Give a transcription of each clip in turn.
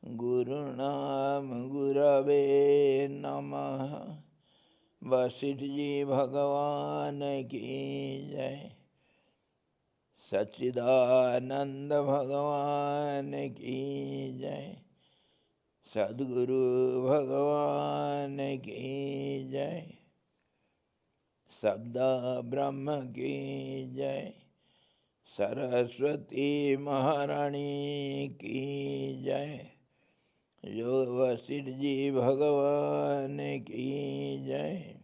गुरुणाम गुरवे नमः। वशिष्ठ जी भगवान की जय। सच्चिदानंद भगवान की जय। सद्गुरु भगवान की जय। शब्द ब्रह्म की जय। सरस्वती महारानी की जय। जो वशिष्ठ जी भगवान की जय।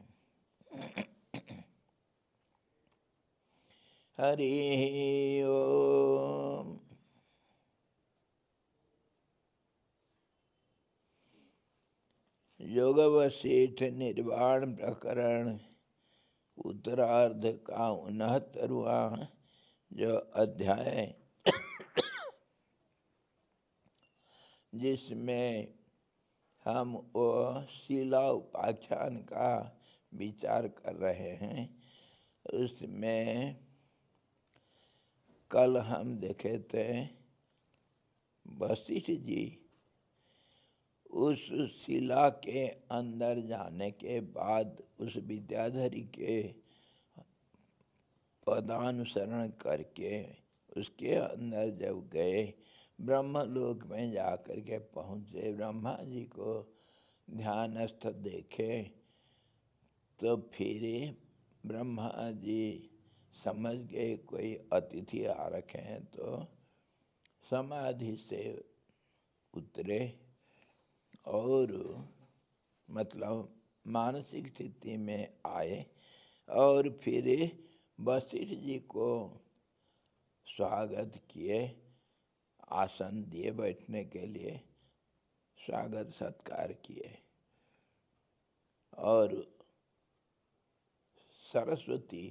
हरि ओम। योग वशिष्ठ निर्वाण प्रकरण उत्तरार्ध का 69वां जो अध्याय, जिसमें हम वो शीला उपाख्यान का विचार कर रहे हैं, उसमें कल हम देखे थे वशिष्ठ जी उस शिला के अंदर जाने के बाद उस विद्याधरी के पदानुसरण करके उसके अंदर जब गए, ब्रह्मलोक में जाकर के पहुँचे, ब्रह्मा जी को ध्यानस्थ देखे, तो फिर ब्रह्मा जी समझ गए कोई अतिथि आ रखे हैं, तो समाधि से उतरे और मतलब मानसिक स्थिति में आए और फिर वशिष्ठ जी को स्वागत किए, आसन दिए बैठने के लिए, स्वागत सत्कार किए। और सरस्वती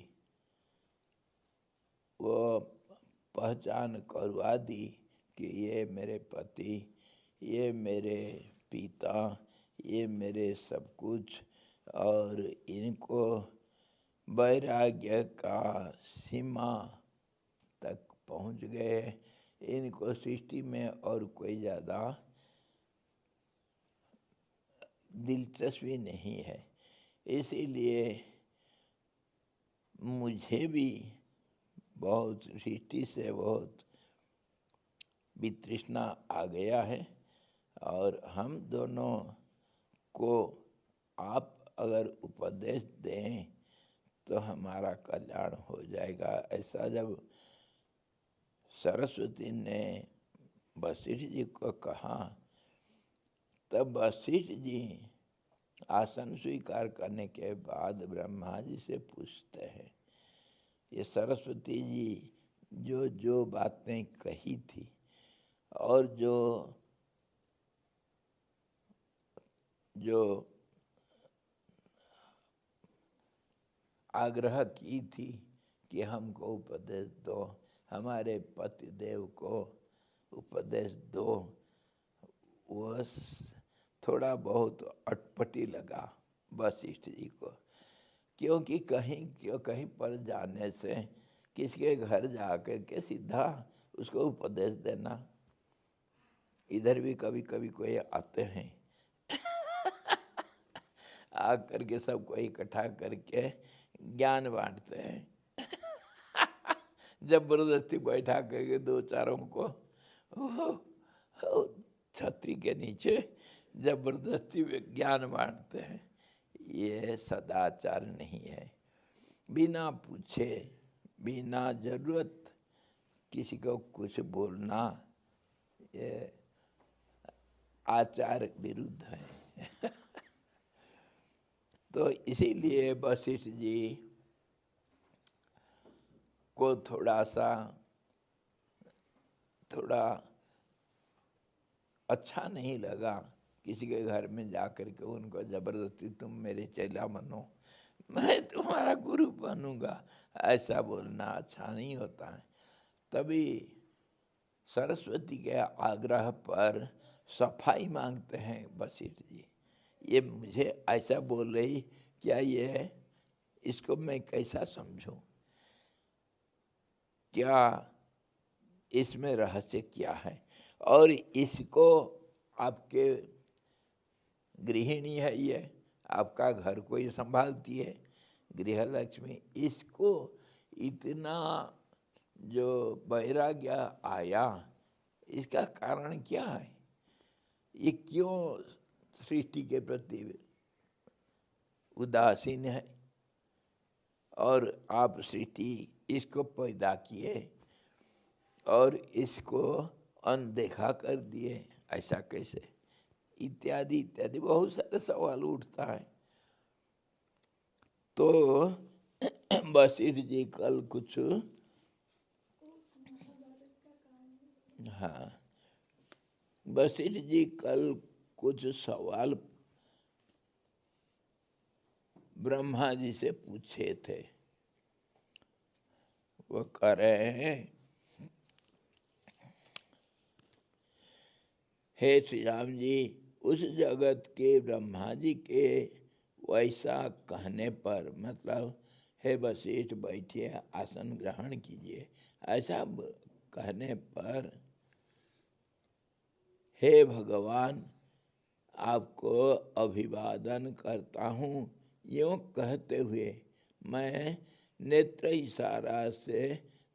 वो पहचान करवा दी कि ये मेरे पति, ये मेरे पिता, ये मेरे सब कुछ, और इनको वैराग्य का सीमा तक पहुंच गए, इनको सृष्टि में और कोई ज़्यादा दिलचस्पी नहीं है। इसीलिए मुझे भी बहुत सृष्टि से बहुत वितृष्णा आ गया है, और हम दोनों को आप अगर उपदेश दें तो हमारा कल्याण हो जाएगा। ऐसा जब सरस्वती ने वशिष्ठ जी को कहा, तब वशिष्ठ जी आसन स्वीकार करने के बाद ब्रह्मा जी से पूछते हैं, ये सरस्वती जी जो जो बातें कही थी और जो जो आग्रह की थी कि हमको उपदेश दो, हमारे पति देव को उपदेश दो, वो थोड़ा बहुत अटपटी लगा वशिष्ठ जी को, क्योंकि कहीं पर जाने से किसी के घर जाकर के सीधा उसको उपदेश देना, इधर भी कभी कभी कोई आते हैं आकर के सबको इकट्ठा करके ज्ञान बांटते हैं जबरदस्ती बैठा करके दो चारों को छतरी के नीचे जबरदस्ती ज्ञान बांटते हैं। ये सदाचार नहीं है। बिना पूछे, बिना जरूरत किसी को कुछ बोलना, ये आचार विरुद्ध है तो इसीलिए वशिष्ठ जी को थोड़ा अच्छा नहीं लगा किसी के घर में जाकर के उनको जबरदस्ती तुम मेरे चेला बनो, मैं तुम्हारा गुरु बनूंगा, ऐसा बोलना अच्छा नहीं होता है। तभी सरस्वती के आग्रह पर सफाई मांगते हैं वशिष्ठ जी, ये मुझे ऐसा बोल रही, क्या ये इसको मैं कैसा समझूं, क्या इसमें रहस्य क्या है, और इसको आपके गृहिणी है, ये आपका घर को ये संभालती है, गृह लक्ष्मी। इसको इतना जो वैराग्य आया, इसका कारण क्या है? ये क्यों सृष्टि के प्रति उदासीन है? और आप सृष्टि इसको पैदा किए और इसको अनदेखा कर दिए, ऐसा कैसे? इत्यादि इत्यादि बहुत सारे सवाल उठता है। तो वशिष्ठ जी कल कुछ, हाँ, वशिष्ठ जी कल कुछ सवाल ब्रह्मा जी से पूछे थे। वो कह रहे हैं, हे श्री राम जी, उस जगत के ब्रह्मा जी के वैसा कहने पर, मतलब हे वशिष्ठ बैठिए, आसन ग्रहण कीजिए, ऐसा कहने पर हे भगवान आपको अभिवादन करता हूँ, यूँ कहते हुए मैं नेत्र इशारा से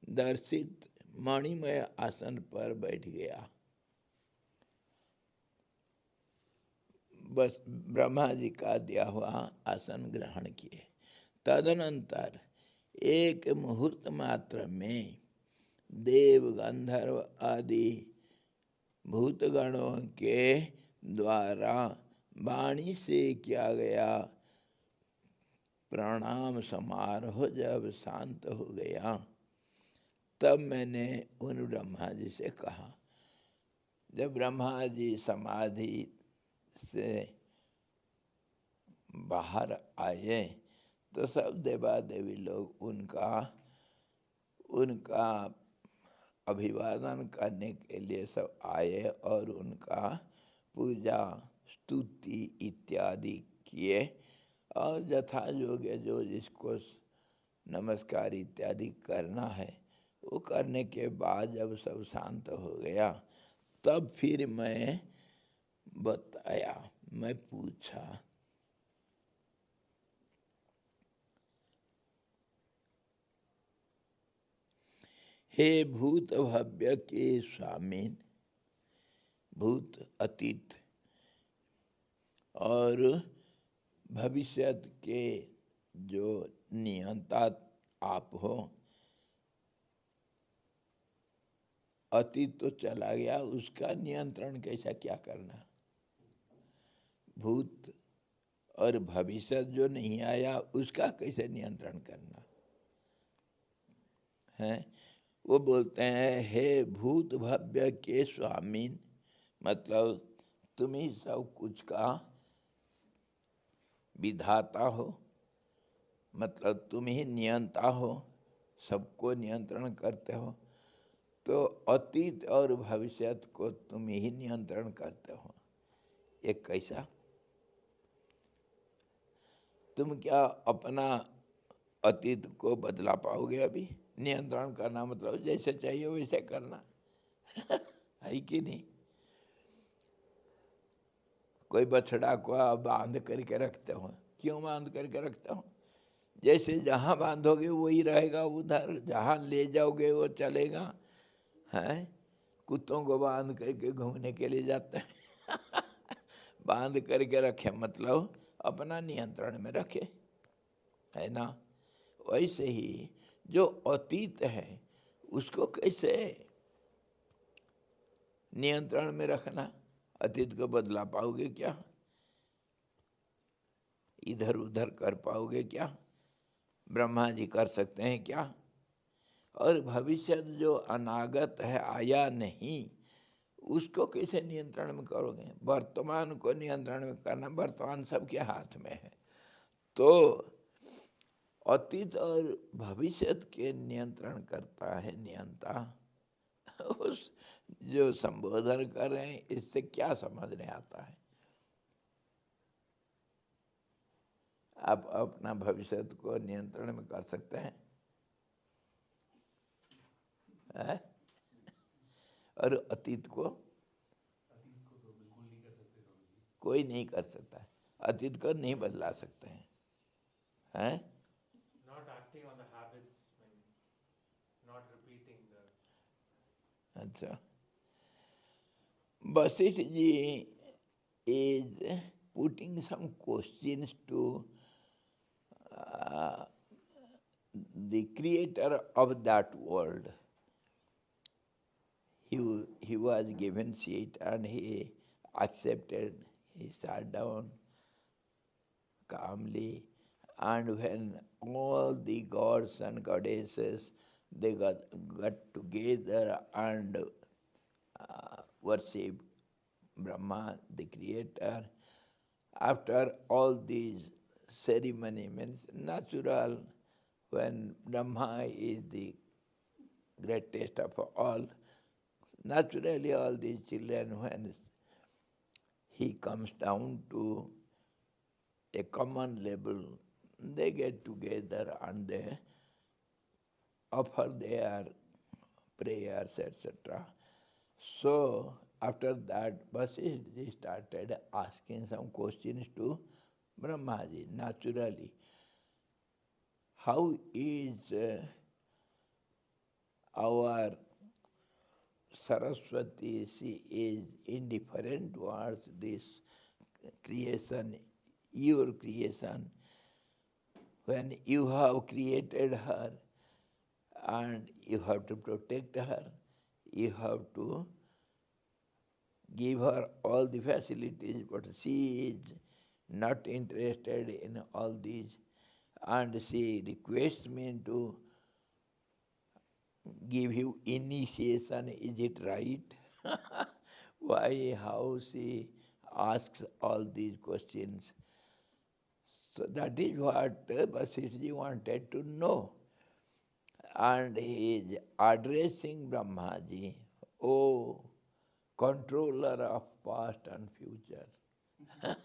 दर्शित मणिमय आसन पर बैठ गया। बस ब्रह्मा जी का दिया हुआ आसन ग्रहण किए। तदनंतर एक मुहूर्त मात्र में देव गंधर्व आदि भूतगणों के द्वारा वाणी से किया गया प्रणाम समारोह जब शांत हो गया, तब मैंने उन ब्रह्मा जी से कहा। जब ब्रह्मा जी समाधि से बाहर आए तो सब देवा देवी लोग उनका अभिवादन करने के लिए सब आए और उनका पूजा स्तुति इत्यादि किए। और यथा योग्य जो जिसको नमस्कार इत्यादि करना है वो करने के बाद जब सब शांत हो गया, तब फिर मैं बताया, मैं पूछा, हे भूत भव्य के स्वामी, भूत अतीत और भविष्यत के जो नियंता आप हो, अतीत तो चला गया, उसका नियंत्रण कैसा क्या करना? भूत और भविष्य जो नहीं आया उसका कैसे नियंत्रण करना है? वो बोलते हैं हे भूत भव्य के स्वामी, मतलब तुम ही सब कुछ का विधाता हो, मतलब तुम ही नियंता हो, सबको नियंत्रण करते हो। तो अतीत और भविष्य को तुम ही नियंत्रण करते हो, ये कैसा? तुम क्या अपना अतीत को बदला पाओगे? अभी नियंत्रण करना मतलब जैसे चाहिए वैसे करना है कि नहीं? कोई बछड़ा को बांध करके रखते हो, क्यों बांध करके रखते हो? जैसे जहाँ बांधोगे वही रहेगा, उधर जहाँ ले जाओगे वो चलेगा। है, कुत्तों को बांध करके घूमने के लिए जाते हैं बांध करके रखे मतलब अपना नियंत्रण में रखे, है ना? वैसे ही जो अतीत है उसको कैसे नियंत्रण में रखना? अतीत को बदला पाओगे क्या? इधर उधर कर पाओगे क्या? ब्रह्मा जी कर सकते हैं क्या? और भविष्य जो अनागत है, आया नहीं, उसको कैसे नियंत्रण में करोगे? वर्तमान को नियंत्रण में करना, वर्तमान सबके हाथ में है। तो अतीत और भविष्य के नियंत्रण करता है नियंता। उस जो संबोधन कर रहे हैं इससे क्या समझने आता है? आप अपना भविष्य को नियंत्रण में कर सकते हैं, है? और अतीत को तो बिल्कुल कोई नहीं कर सकता है, अतीत को नहीं बदला सकते हैं? Not acting on the habits, not repeating the. अच्छा, Vasistha ji is putting some questions to the creator of that world. He was given seat and he accepted. He sat down calmly, and when all the gods and goddesses they got together and worshipped Brahma, the creator, after all these ceremony means natural, when Brahma is the greatest of all, naturally all these children, when he comes down to a common level, they get together and they offer their prayers, etc. So after that, Vasistha started asking some questions to Brahmaji, naturally. How is our Saraswati, she is indifferent towards this creation, your creation, when you have created her and you have to protect her, you have to give her all the facilities, but she is not interested in all these, and she requests me to give you initiation. Is it right? Why, how she asks all these questions? So that is what Vasistha wanted to know. And he is addressing Brahmaji, oh, controller of past and future.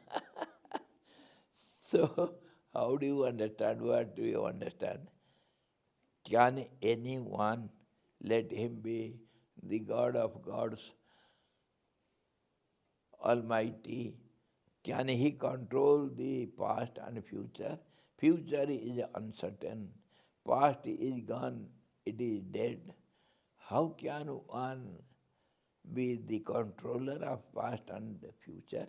So, how do you understand? What do you understand? Can anyone let him be the God of gods, Almighty? Can he control the past and future? Future is uncertain. Past is gone. It is dead. How can one be the controller of past and future?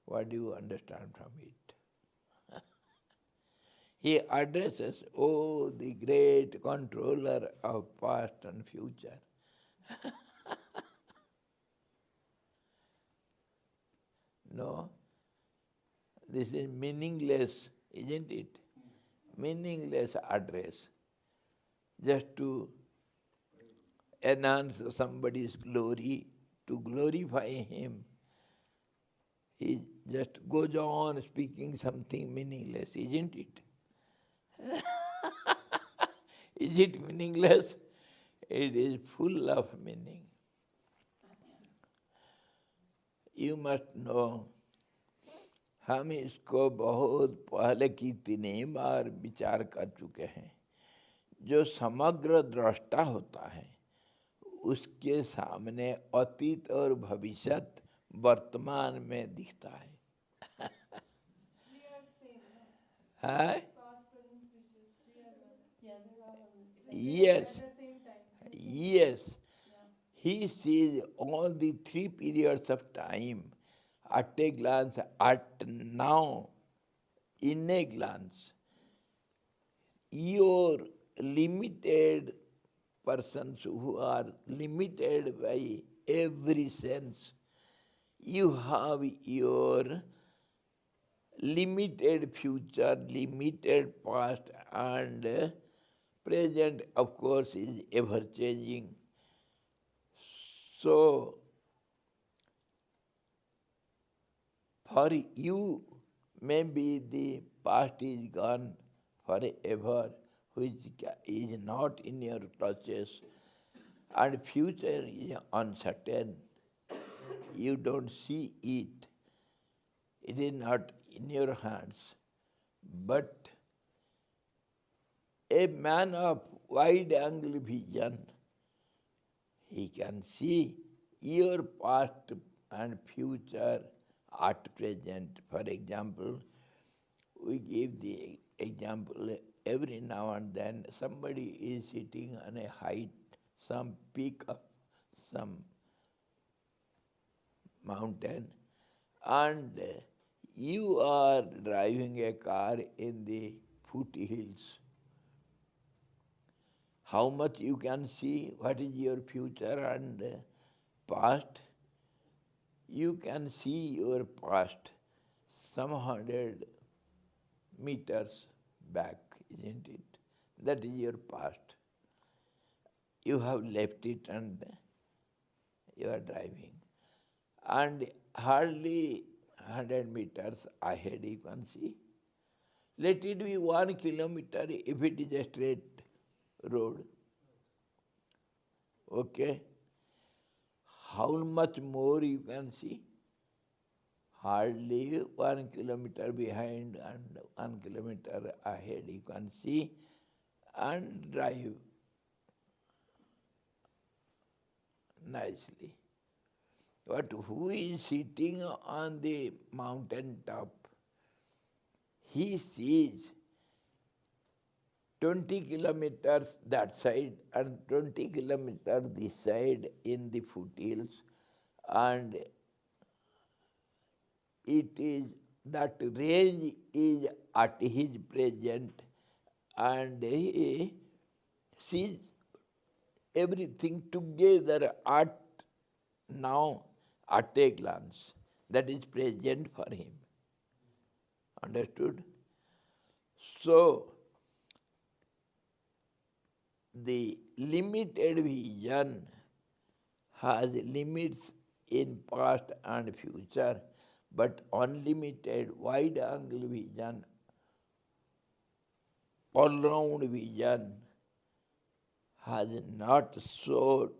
What do you understand from it? He addresses, oh, the great controller of past and future. No, this is meaningless, isn't it? Meaningless address, just to enhance somebody's glory, to glorify him. He just goes on speaking something meaningless, isn't it? Is it meaningless? It is full of meaning. You must know, हम इसको बहुत पहले की 3 बार विचार कर चुके हैं. जो समग्र दृष्टा होता है उसके सामने अतीत और भविष्यत वर्तमान में दिखता है. Yes, yes. He sees all the 3 periods of time at a glance, at now, in a glance. Your limited persons who are limited by every sense, you have your limited future, limited past, and present, of course, is ever changing. So, for you, maybe the past is gone forever, which is not in your clutches, and future is uncertain. You don't see it. It is not in your hands. But a man of wide-angle vision, he can see your past and future at present. For example, we give the example every now and then somebody is sitting on a height, some peak of some mountain, and you are driving a car in the foothills. How much you can see, what is your future and past? You can see your past some 100 meters back, isn't it? That is your past. You have left it and you are driving. And hardly 100 meters ahead you can see. Let it be 1 kilometer if it is a straight road. Okay? How much more you can see? Hardly 1 kilometer behind and 1 kilometer ahead you can see and drive nicely. But who is sitting on the mountain top? He sees 20 kilometers that side and 20 kilometers this side in the foothills, and it is that range is at his present, and he sees everything together at now at a glance. That is present for him. Understood? So, the limited vision has limits in past and future, but unlimited wide-angle vision, all-round vision has not so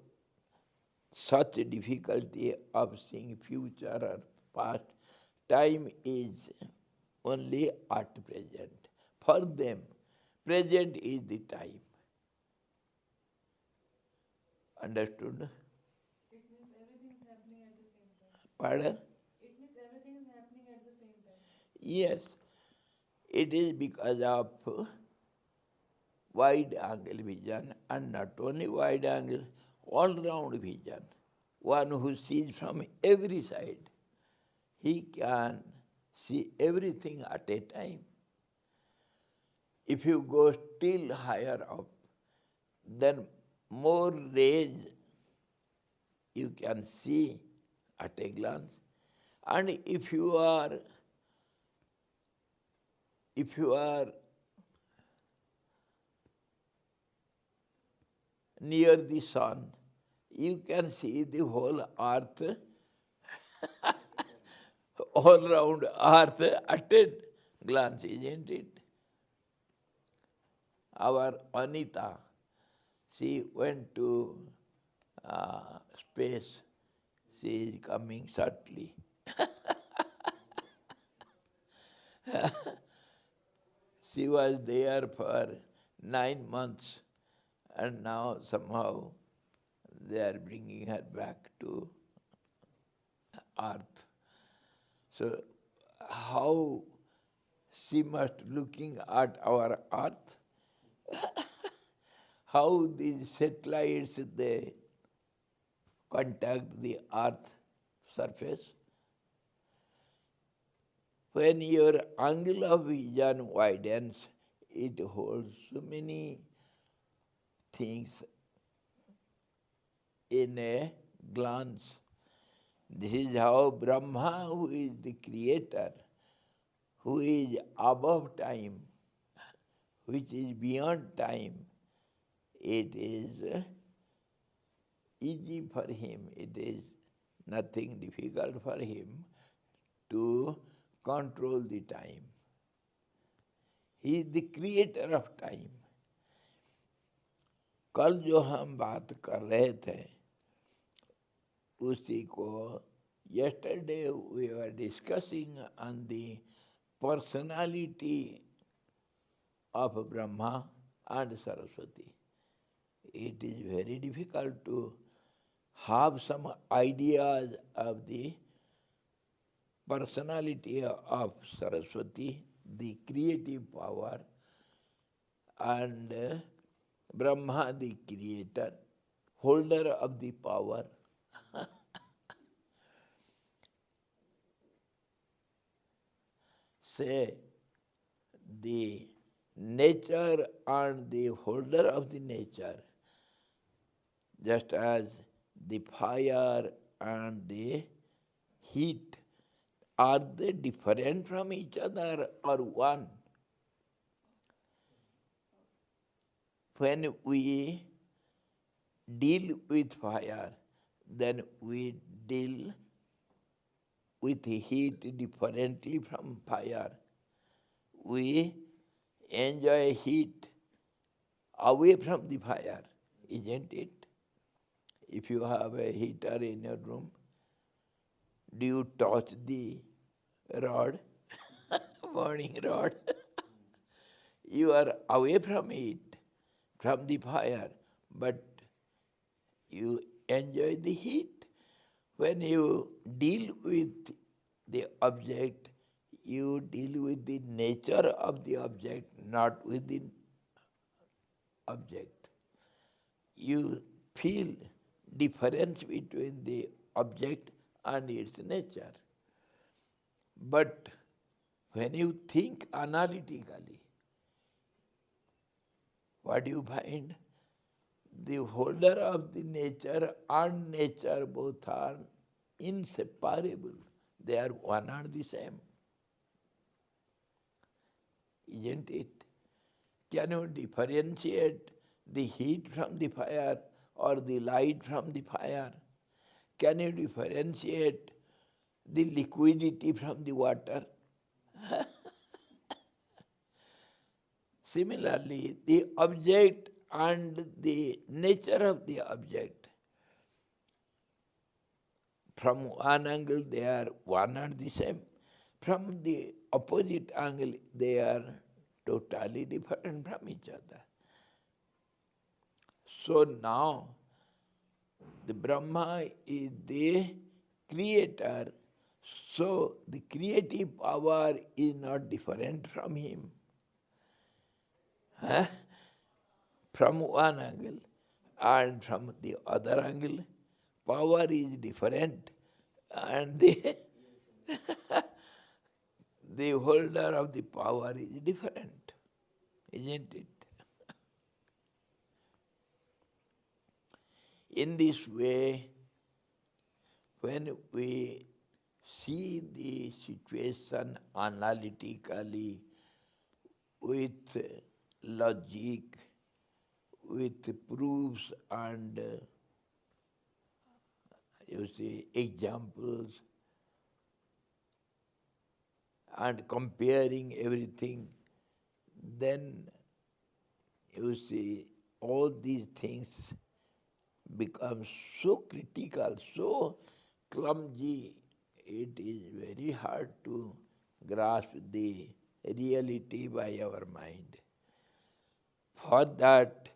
such difficulty of seeing future or past. Time is only at present. For them, present is the time. Understood? It means everything is happening at the same time. Pardon? It means everything is happening at the same time. Yes. It is because of wide angle vision, and not only wide angle, all round vision. One who sees from every side. He can see everything at a time. If you go still higher up, then more rays you can see at a glance. And if you are near the sun, you can see the whole earth, all round earth at a glance, isn't it? Our Anita, she went to space. She is coming shortly. She was there for 9 months, and now somehow they are bringing her back to earth. So how she must looking at our earth, how these satellites, they contact the earth surface. When your angle of vision widens, it holds so many things in a glance. This is how Brahma, who is the creator, who is above time, which is beyond time, it is easy for him, it is nothing difficult for him to control the time. He is the creator of time. कल जो हम बात कर रहे थे उसी को yesterday we were discussing on the personality of Brahma and Saraswati. It is very difficult to have some ideas of the personality of Saraswati, the creative power, and Brahma, the creator, holder of the power. Say, the nature and the holder of the nature, just as the fire and the heat, are they different from each other or one? When we deal with fire, then we deal with heat differently from fire. We enjoy heat away from the fire, isn't it? If you have a heater in your room, do you touch the rod, burning rod? You are away from it, from the fire, but you enjoy the heat. When you deal with the object, you deal with the nature of the object, not with the object. You feel difference between the object and its nature. But when you think analytically, what do you find? The holder of the nature and nature both are inseparable. They are one and the same. Isn't it? Can you differentiate the heat from the fire or the light from the fire? Can you differentiate the liquidity from the water? Similarly, the object and the nature of the object, from one angle they are one and the same. From the opposite angle they are totally different from each other. So now the Brahma is the creator, so the creative power is not different from him. From one angle, and from the other angle, power is different, and the holder of the power is different, isn't it? In this way, when we see the situation analytically, with logic, with proofs and you see examples, and comparing everything, then you see all these things become so critical, so clumsy, it is very hard to grasp the reality by our mind. For that,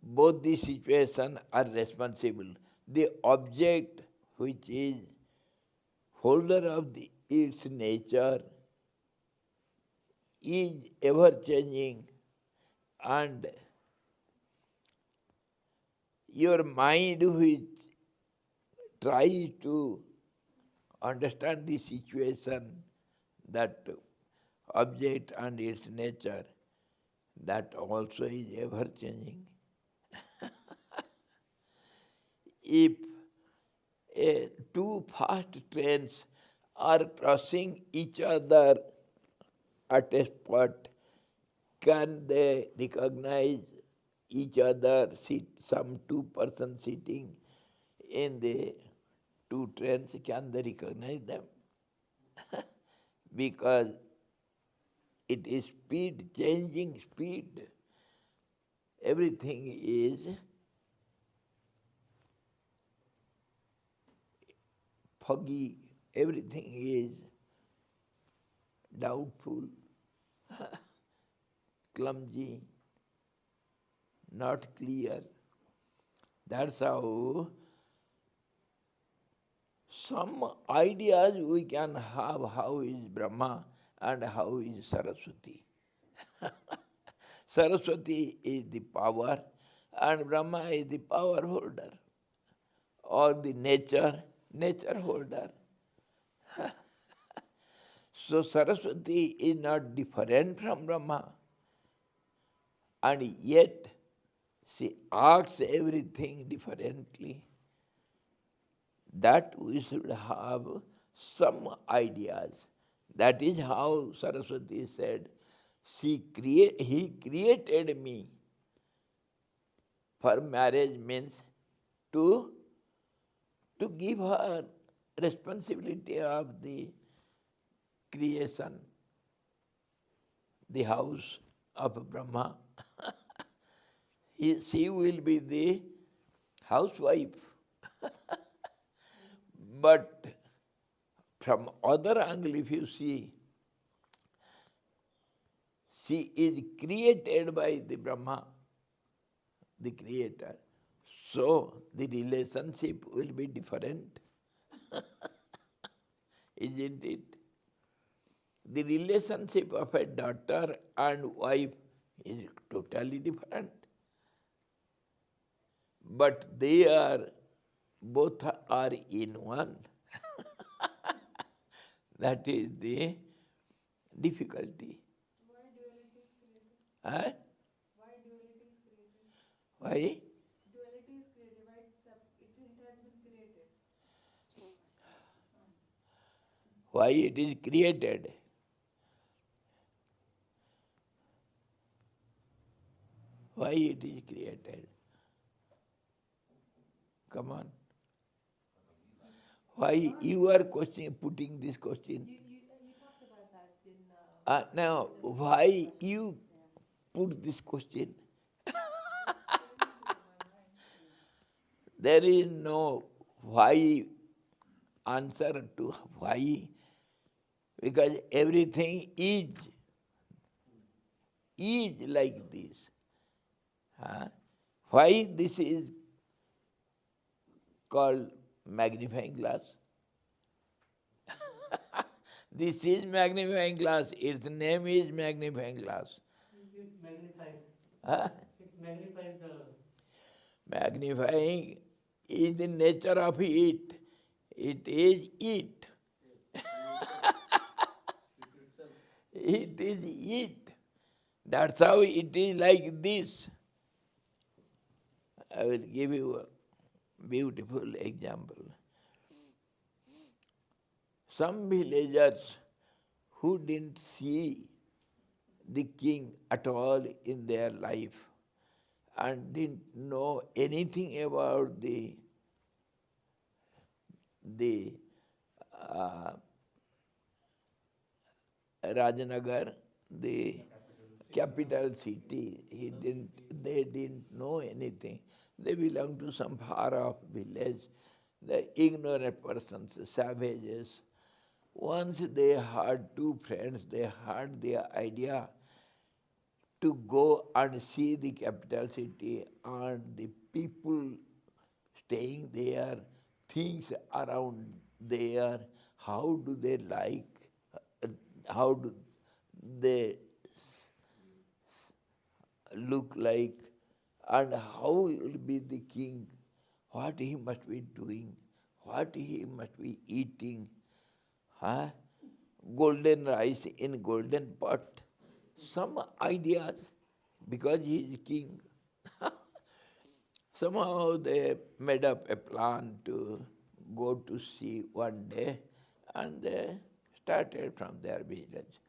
both the situations are responsible. The object, which is holder of its nature, is ever changing, and your mind, which tries to understand the situation, that object and its nature, that also is ever changing. If two fast trains are crossing each other at a spot, can they recognize each other, some two persons sitting in the two trains, can they recognize them? Because it is speed, changing speed. Everything is foggy, everything is doubtful, clumsy, not clear. That's how some ideas we can have how is Brahma and how is Saraswati. Saraswati is the power and Brahma is the power holder or the nature holder. So Saraswati is not different from Brahma, and yet she acts everything differently. That we should have some ideas. That is how Saraswati said, he created me for marriage means to give her responsibility of the creation, the house of Brahma. She will be the housewife. But from other angle, if you see, she is created by the Brahma, the creator. So the relationship will be different. Isn't it? The relationship of a daughter and wife is totally different. But both are in one. That is the difficulty. Why duality is created? Huh? Why duality is created? Why? Duality is created. Why it has been created? Why it is created? Why it is created? Come on. Why you are putting this question? You talked about that in... Now, why you put this question? There is no why answer to why, because everything is like this. Why this is called magnifying glass? This is magnifying glass. Its name is magnifying glass. It magnifies. Huh? It magnifies the... Magnifying is the nature of it. It is it. It is it. That's how it is like this. I will give you a beautiful example. Some villagers who didn't see the king at all in their life and didn't know anything about the Rajanagar, the capital city. They didn't know anything. They belonged to some far-off village. The ignorant persons, savages. Once they had two friends, they had the idea to go and see the capital city and the people staying there, things around there, how do they like, how do they look like, and how will be the king, what he must be doing, what he must be eating. Golden rice in golden pot. Some ideas, because he is king. Somehow they made up a plan to go to see one day, and they started from their village.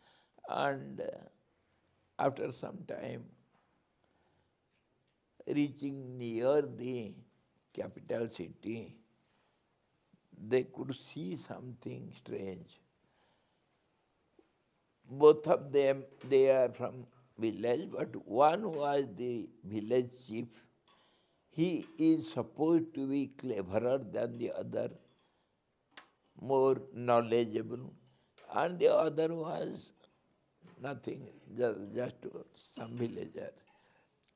And after some time, reaching near the capital city, they could see something strange. Both of them, they are from village, but one was the village chief. He is supposed to be cleverer than the other, more knowledgeable, and the other was nothing, just some villager.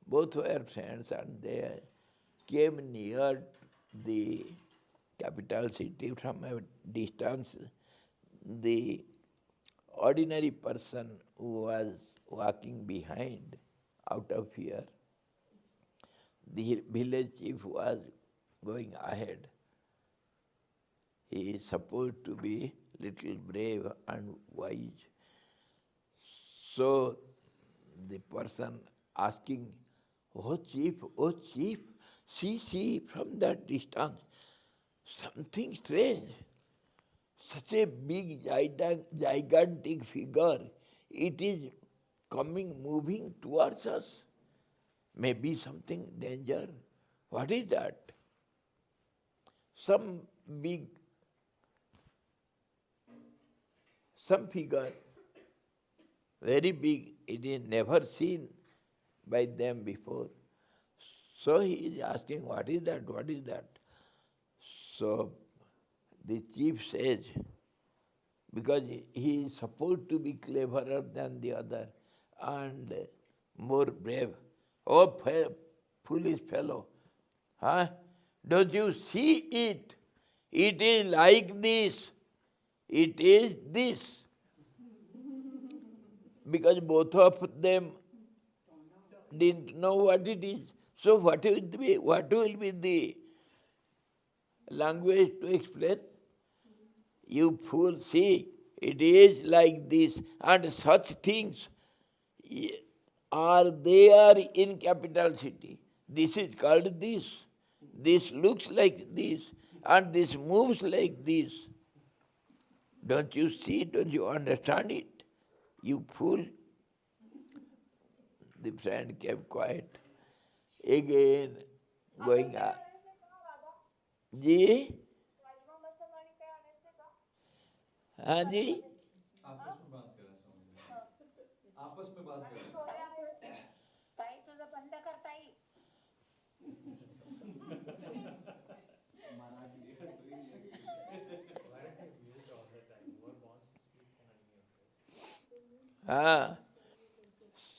Both were friends, and they came near the capital city from a distance, the ordinary person who was walking behind out of fear, the village chief was going ahead. He is supposed to be little brave and wise. So the person asking, oh chief, see from that distance, something strange. Such a big, gigantic figure, it is moving towards us. Maybe something danger. What is that? Some figure, very big, it is never seen by them before. So he is asking, what is that, what is that? So the chief says, because he is supposed to be cleverer than the other and more brave. Oh, foolish fellow, huh? Don't you see it? It is like this. It is this. Because both of them didn't know what it is. So what will be the language to explain? You fool, see, it is like this, and such things are there in capital city. This is called this. This looks like this, and this moves like this. Don't you see? Don't you understand it? You fool. The friend kept quiet. Again, going up. जी हाँ जी आपस में बात करा स्वामी जी आपस में बात करा ताई तुझं बंद कर ताई Marathi Why don't you mute all the time? Whoever wants to speak can unmute, right? हाँ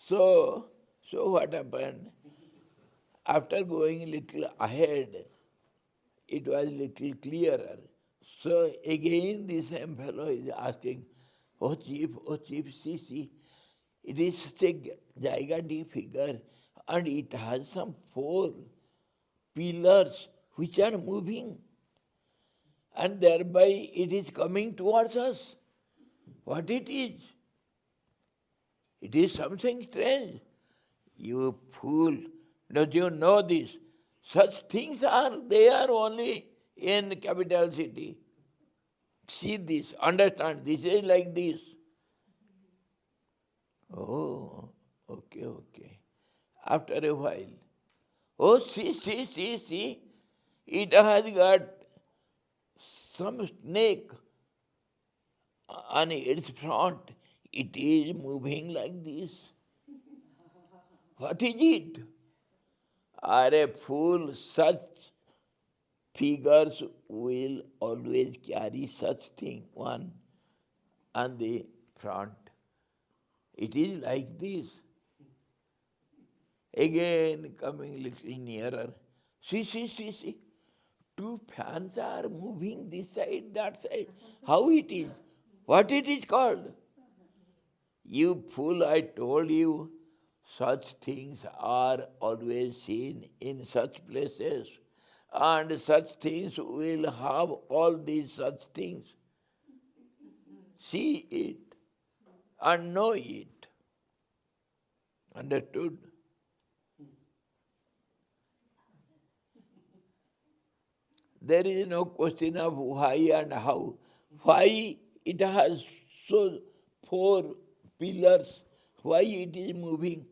so what happened? After going a little ahead, it was little clearer. So again the same fellow is asking, oh chief, see, it is such a gigantic figure and it has some 4 pillars which are moving and thereby it is coming towards us. What it is? It is something strange. You fool, don't you know this? Such things are there only in capital city. See this, understand, this is like this. Oh, okay. After a while, oh, see, it has got some snake on its front. It is moving like this. What is it? Are a fool, such figures will always carry such thing, one on the front. It is like this. Again coming little nearer. See. 2 fans are moving this side, that side. How it is? What it is called? You fool, I told you, such things are always seen in such places. And such things will have all these such things. See it and know it. Understood? There is no question of why and how. Why it has so 4 pillars, why it is moving?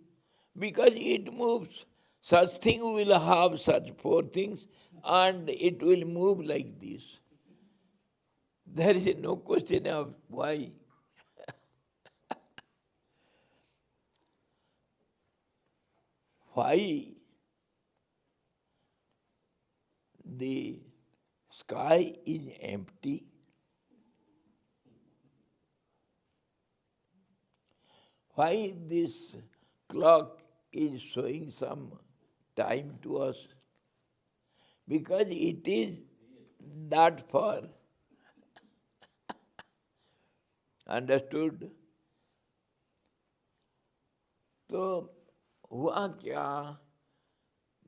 Because it moves. Such thing will have such 4 things and it will move like this. There is no question of why. Why the sky is empty? Why this clock is showing some time to us? Because it is that for. Understood? तो हुआ क्या,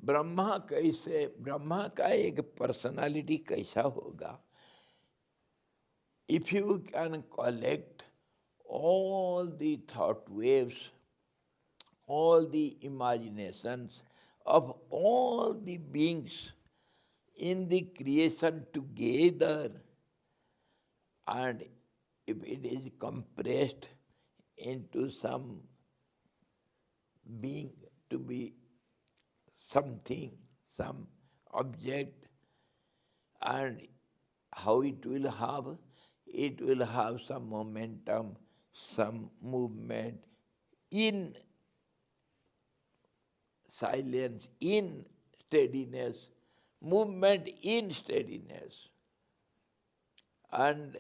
ब्रह्मा कैसे, ब्रह्मा का एक personality कैसा होगा? If you can collect all the thought waves, all the imaginations of all the beings in the creation together, and if it is compressed into some being to be something, some object, and how it will have? It will have some momentum, some movement in silence, in steadiness, movement in steadiness. And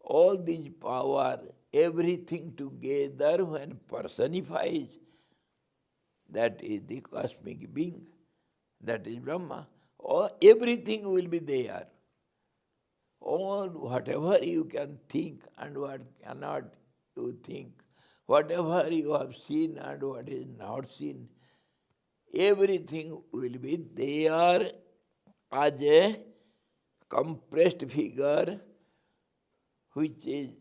all these power, everything together when personifies, that is the cosmic being, that is Brahma. Or everything will be there. All whatever you can think and what cannot you think, whatever you have seen and what is not seen, everything will be there as a compressed figure which is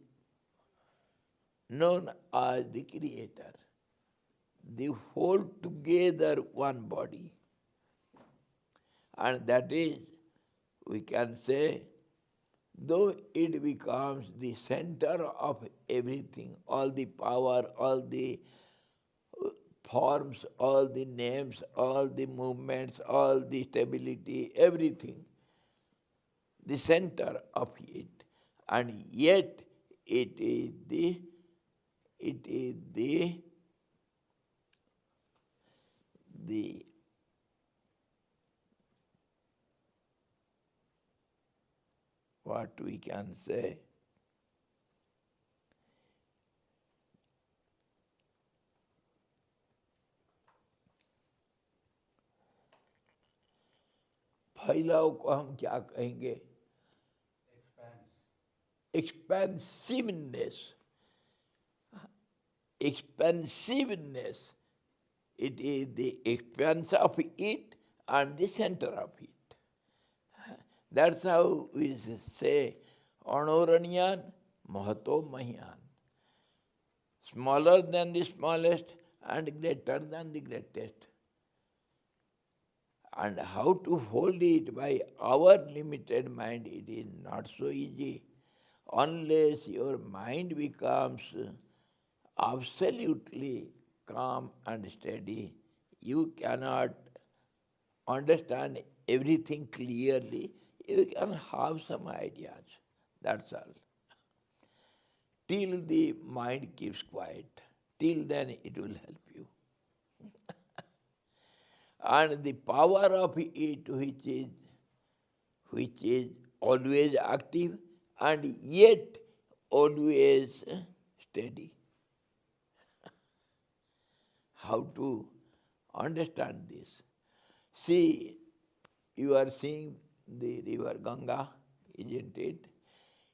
known as the Creator. The whole together one body. And that is, we can say, though it becomes the center of everything, all the power, all the forms, all the names, all the movements, all the stability, everything, the center of it, and yet it is the what we can say, फैलाव को हम क्या कहेंगे? Expansiveness. Expansiveness. It is the expanse of it and the center of it. That's how we say, Anoranyan Mahato Mahyan. Smaller than the smallest and greater than the greatest. And how to hold it by our limited mind, it is not so easy. Unless your mind becomes absolutely calm and steady, you cannot understand everything clearly. You can have some ideas, that's all. Till the mind keeps quiet, till then it will help you. And the power of it which is always active and yet always steady. How to understand this? See, you are seeing the river Ganga, isn't it?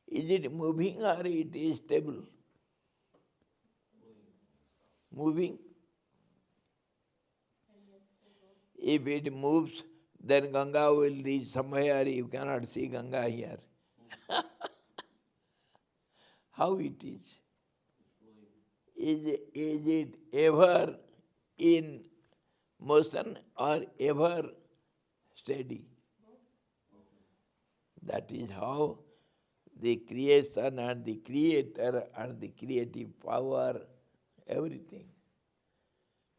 Is it moving or it is stable? Moving? If it moves, then Ganga will reach somewhere. You cannot see Ganga here. How it is? Is it ever in motion or ever steady? That is how the creation and the creator and the creative power, everything.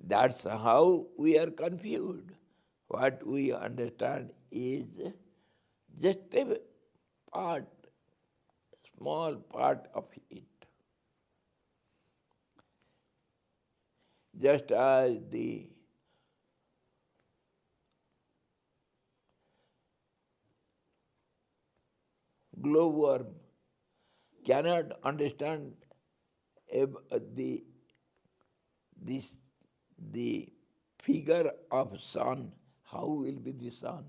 That's how we are confused. What we understand is just a part, small part of it. Just as the glowworm cannot understand the figure of sun, how will be the sun?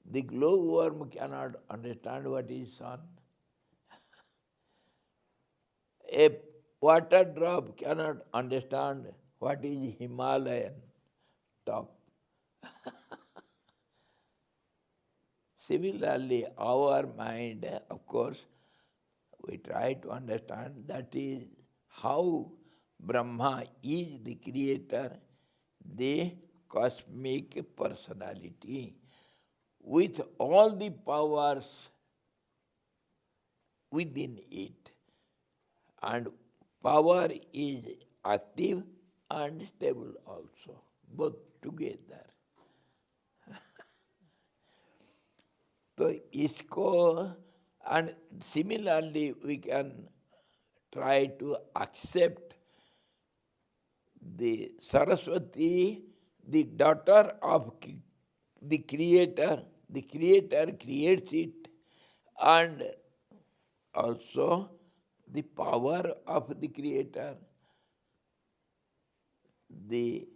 The glowworm cannot understand what is sun. A water drop cannot understand what is Himalayan top. Similarly, our mind, of course, we try to understand that is how Brahma is the creator, the cosmic personality, with all the powers within it. And power is active and stable also, both together. So isko, and similarly we can try to accept the Saraswati, the daughter of the Creator. The Creator creates it, and also the power of the Creator, the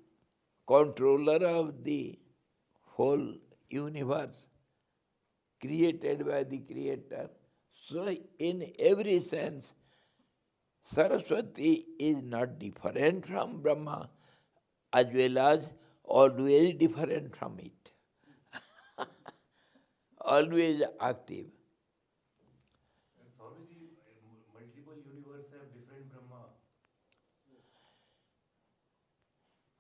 controller of the whole universe, created by the Creator. So in every sense, Saraswati is not different from Brahma, as well as always different from it. Always active. And Swamiji, multiple universe have different Brahma.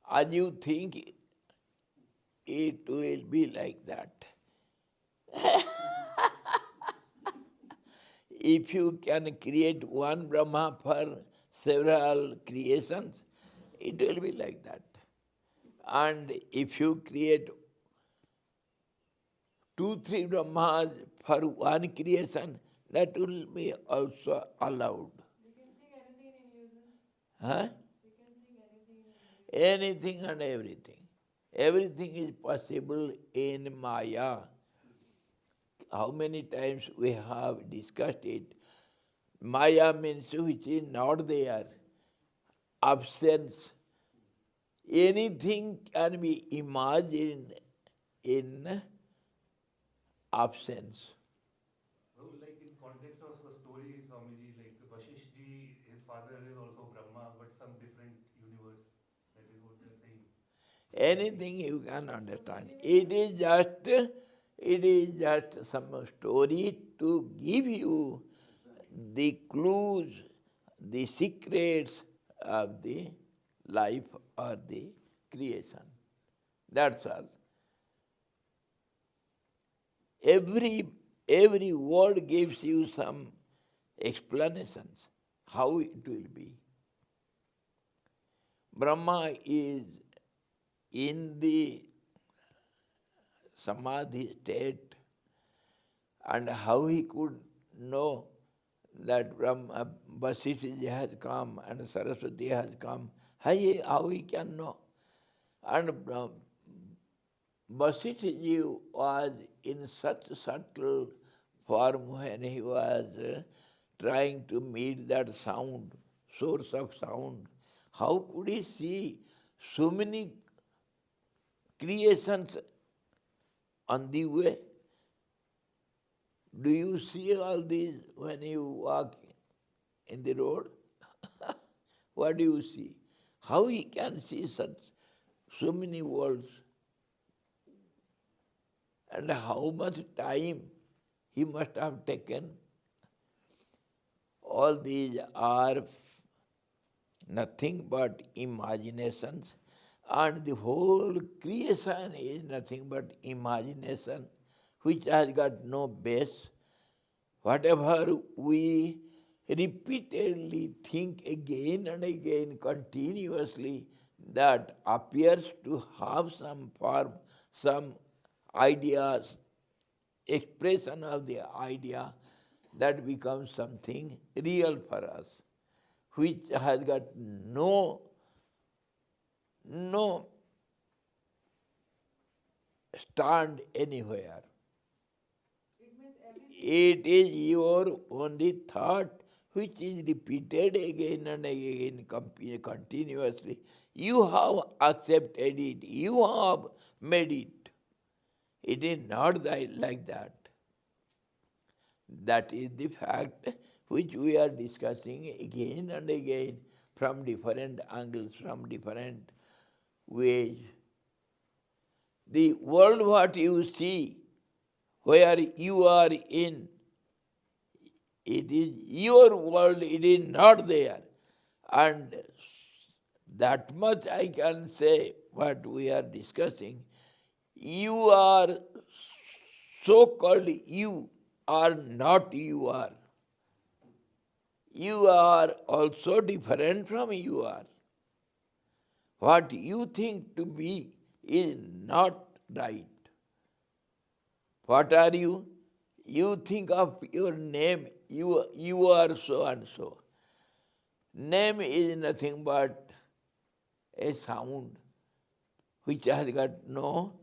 As you think, it will be like that. If you can create one Brahma for several creations, it will be like that. And if you create 2, 3 Brahmas for one creation, that will be also allowed. We can think anything in illusion. Huh? We can think anything in illusion. Anything and everything. Everything is possible in Maya. How many times we have discussed it. Maya means which is not there. Absence. Anything can be imagined in absence. No, like in context of a story, Swamiji, like Vasistha ji, his father is also Brahma, but some different universe. That is what they are saying. Anything you can understand. It is just some story to give you the clues, the secrets of the life or the creation. That's all. Every word gives you some explanations how it will be. Brahma is in the samadhi state, and how he could know that Brahma, Vasistha has come and Saraswati has come, how he can know? And Vasistha ji was in such subtle form when he was trying to meet that sound, source of sound. How could he see so many creations on the way? Do you see all these when you walk in the road? What do you see? How he can see so many worlds? And how much time he must have taken? All these are nothing but imaginations, and the whole creation is nothing but imagination, which has got no base. Whatever we repeatedly think again and again continuously, that appears to have some form, some ideas, expression of the idea, that becomes something real for us, which has got no stand anywhere. It means everything. It is your only thought which is repeated again and again continuously. You have accepted it, you have made it. It is not like that. That is the fact which we are discussing again and again from different angles, from different ways. The world what you see, where you are in, it is your world, it is not there. And that much I can say, what we are discussing, you are so-called you are not you are. You are also different from you are. What you think to be is not right. What are you? You think of your name, you are so and so. Name is nothing but a sound which has got no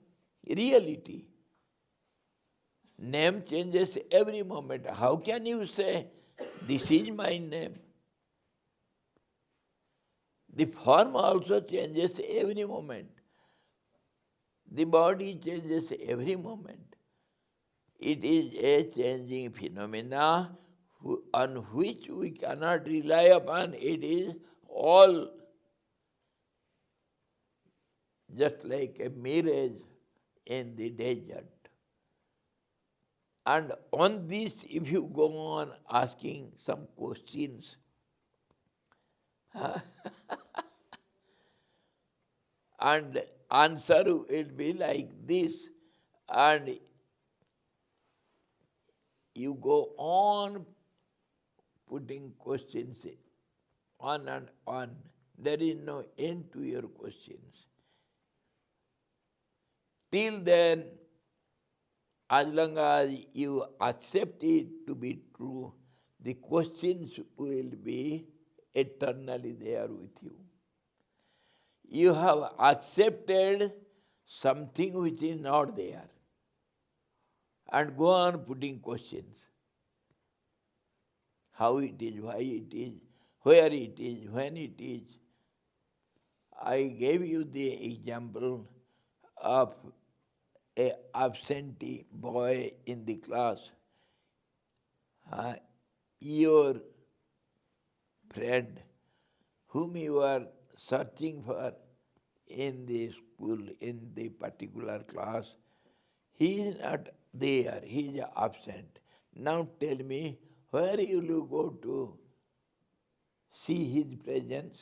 reality. Name changes every moment. How can you say, this is my name? The form also changes every moment. The body changes every moment. It is a changing phenomena on which we cannot rely upon. It is all just like a mirage in the desert. And on this, if you go on asking some questions, and answer will be like this, and you go on putting questions on and on. There is no end to your questions. Till then, as long as you accept it to be true, the questions will be eternally there with you. You have accepted something which is not there and go on putting questions. How it is, why it is, where it is, when it is. I gave you the example of an absentee boy in the class. Your friend whom you are searching for in the school, in the particular class, he is not there, he is absent. Now tell me, where you will go to see his presence?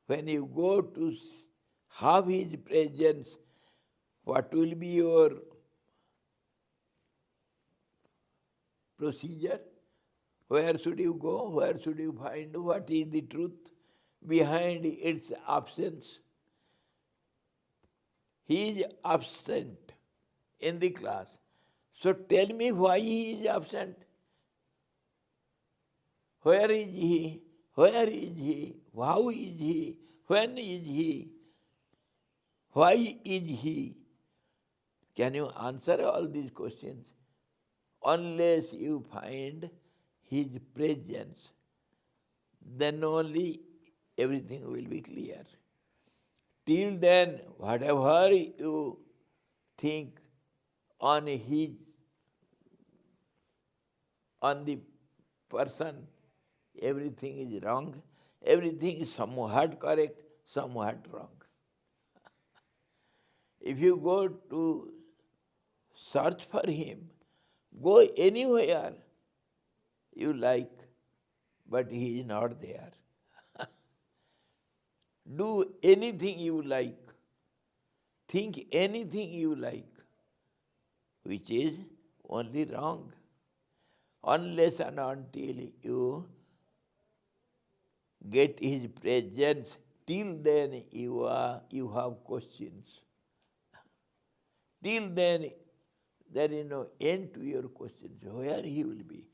When you go to have his presence, what will be your procedure? Where should you go? Where should you find? What is the truth behind its absence? He is absent in the class. So tell me why he is absent. Where is he? Where is he? How is he? When is he? Why is he? Can you answer all these questions? Unless you find his presence, then only everything will be clear. Till then, whatever you think on the person, everything is wrong, everything is somewhat correct, somewhat wrong. If you go to search for him, go anywhere you like, but he is not there. Do anything you like, think anything you like, which is only wrong. Unless and until you get his presence, till then you have questions. Till then there is no end to your questions. Where he will be,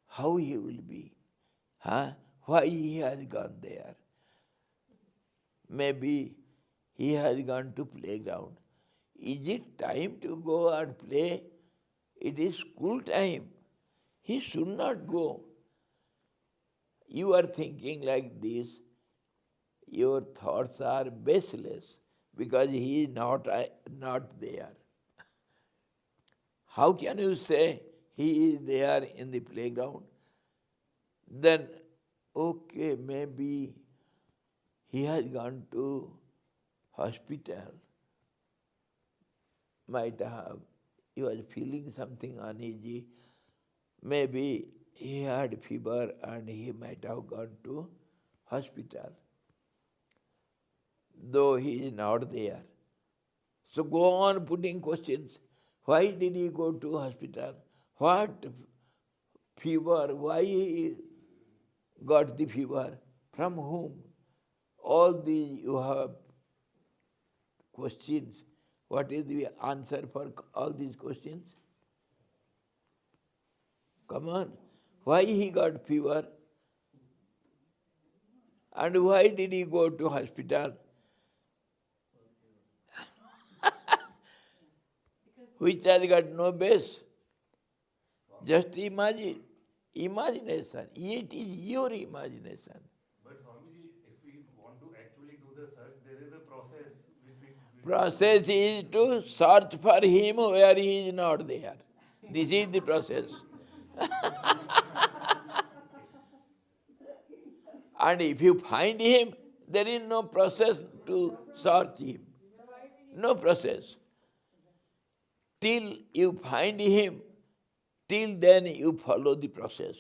how he will be, why he has gone there. Maybe he has gone to playground. Is it time to go and play? It is school time. He should not go. You are thinking like this. Your thoughts are baseless, because he is not there. How can you say he is there in the playground? Then, okay, maybe he has gone to hospital. Might have, he was feeling something uneasy. Maybe he had fever and he might have gone to hospital, though he is not there. So go on putting questions. Why did he go to hospital? What fever? Why he got the fever? From whom? All these you have questions. What is the answer for all these questions? Come on. Why he got fever? And why did he go to hospital? Which has got no base. Just imagine. Imagination. It is your imagination. But Swamiji, if we want to actually do the search, there is a process which we Process is to search for him where he is not there. This is the process. And if you find him, there is no process to search him. No process. Till you find him, till then you follow the process,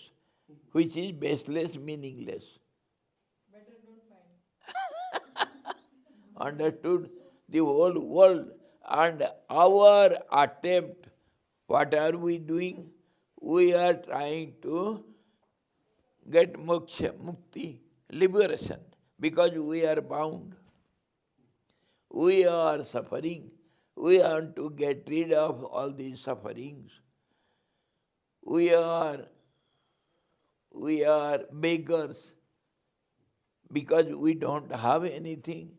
which is baseless, meaningless. Better don't find. Understood? The whole world and our attempt, what are we doing? We are trying to get moksha, mukti, liberation, because we are bound. We are suffering. We want to get rid of all these sufferings. We are beggars because we don't have anything.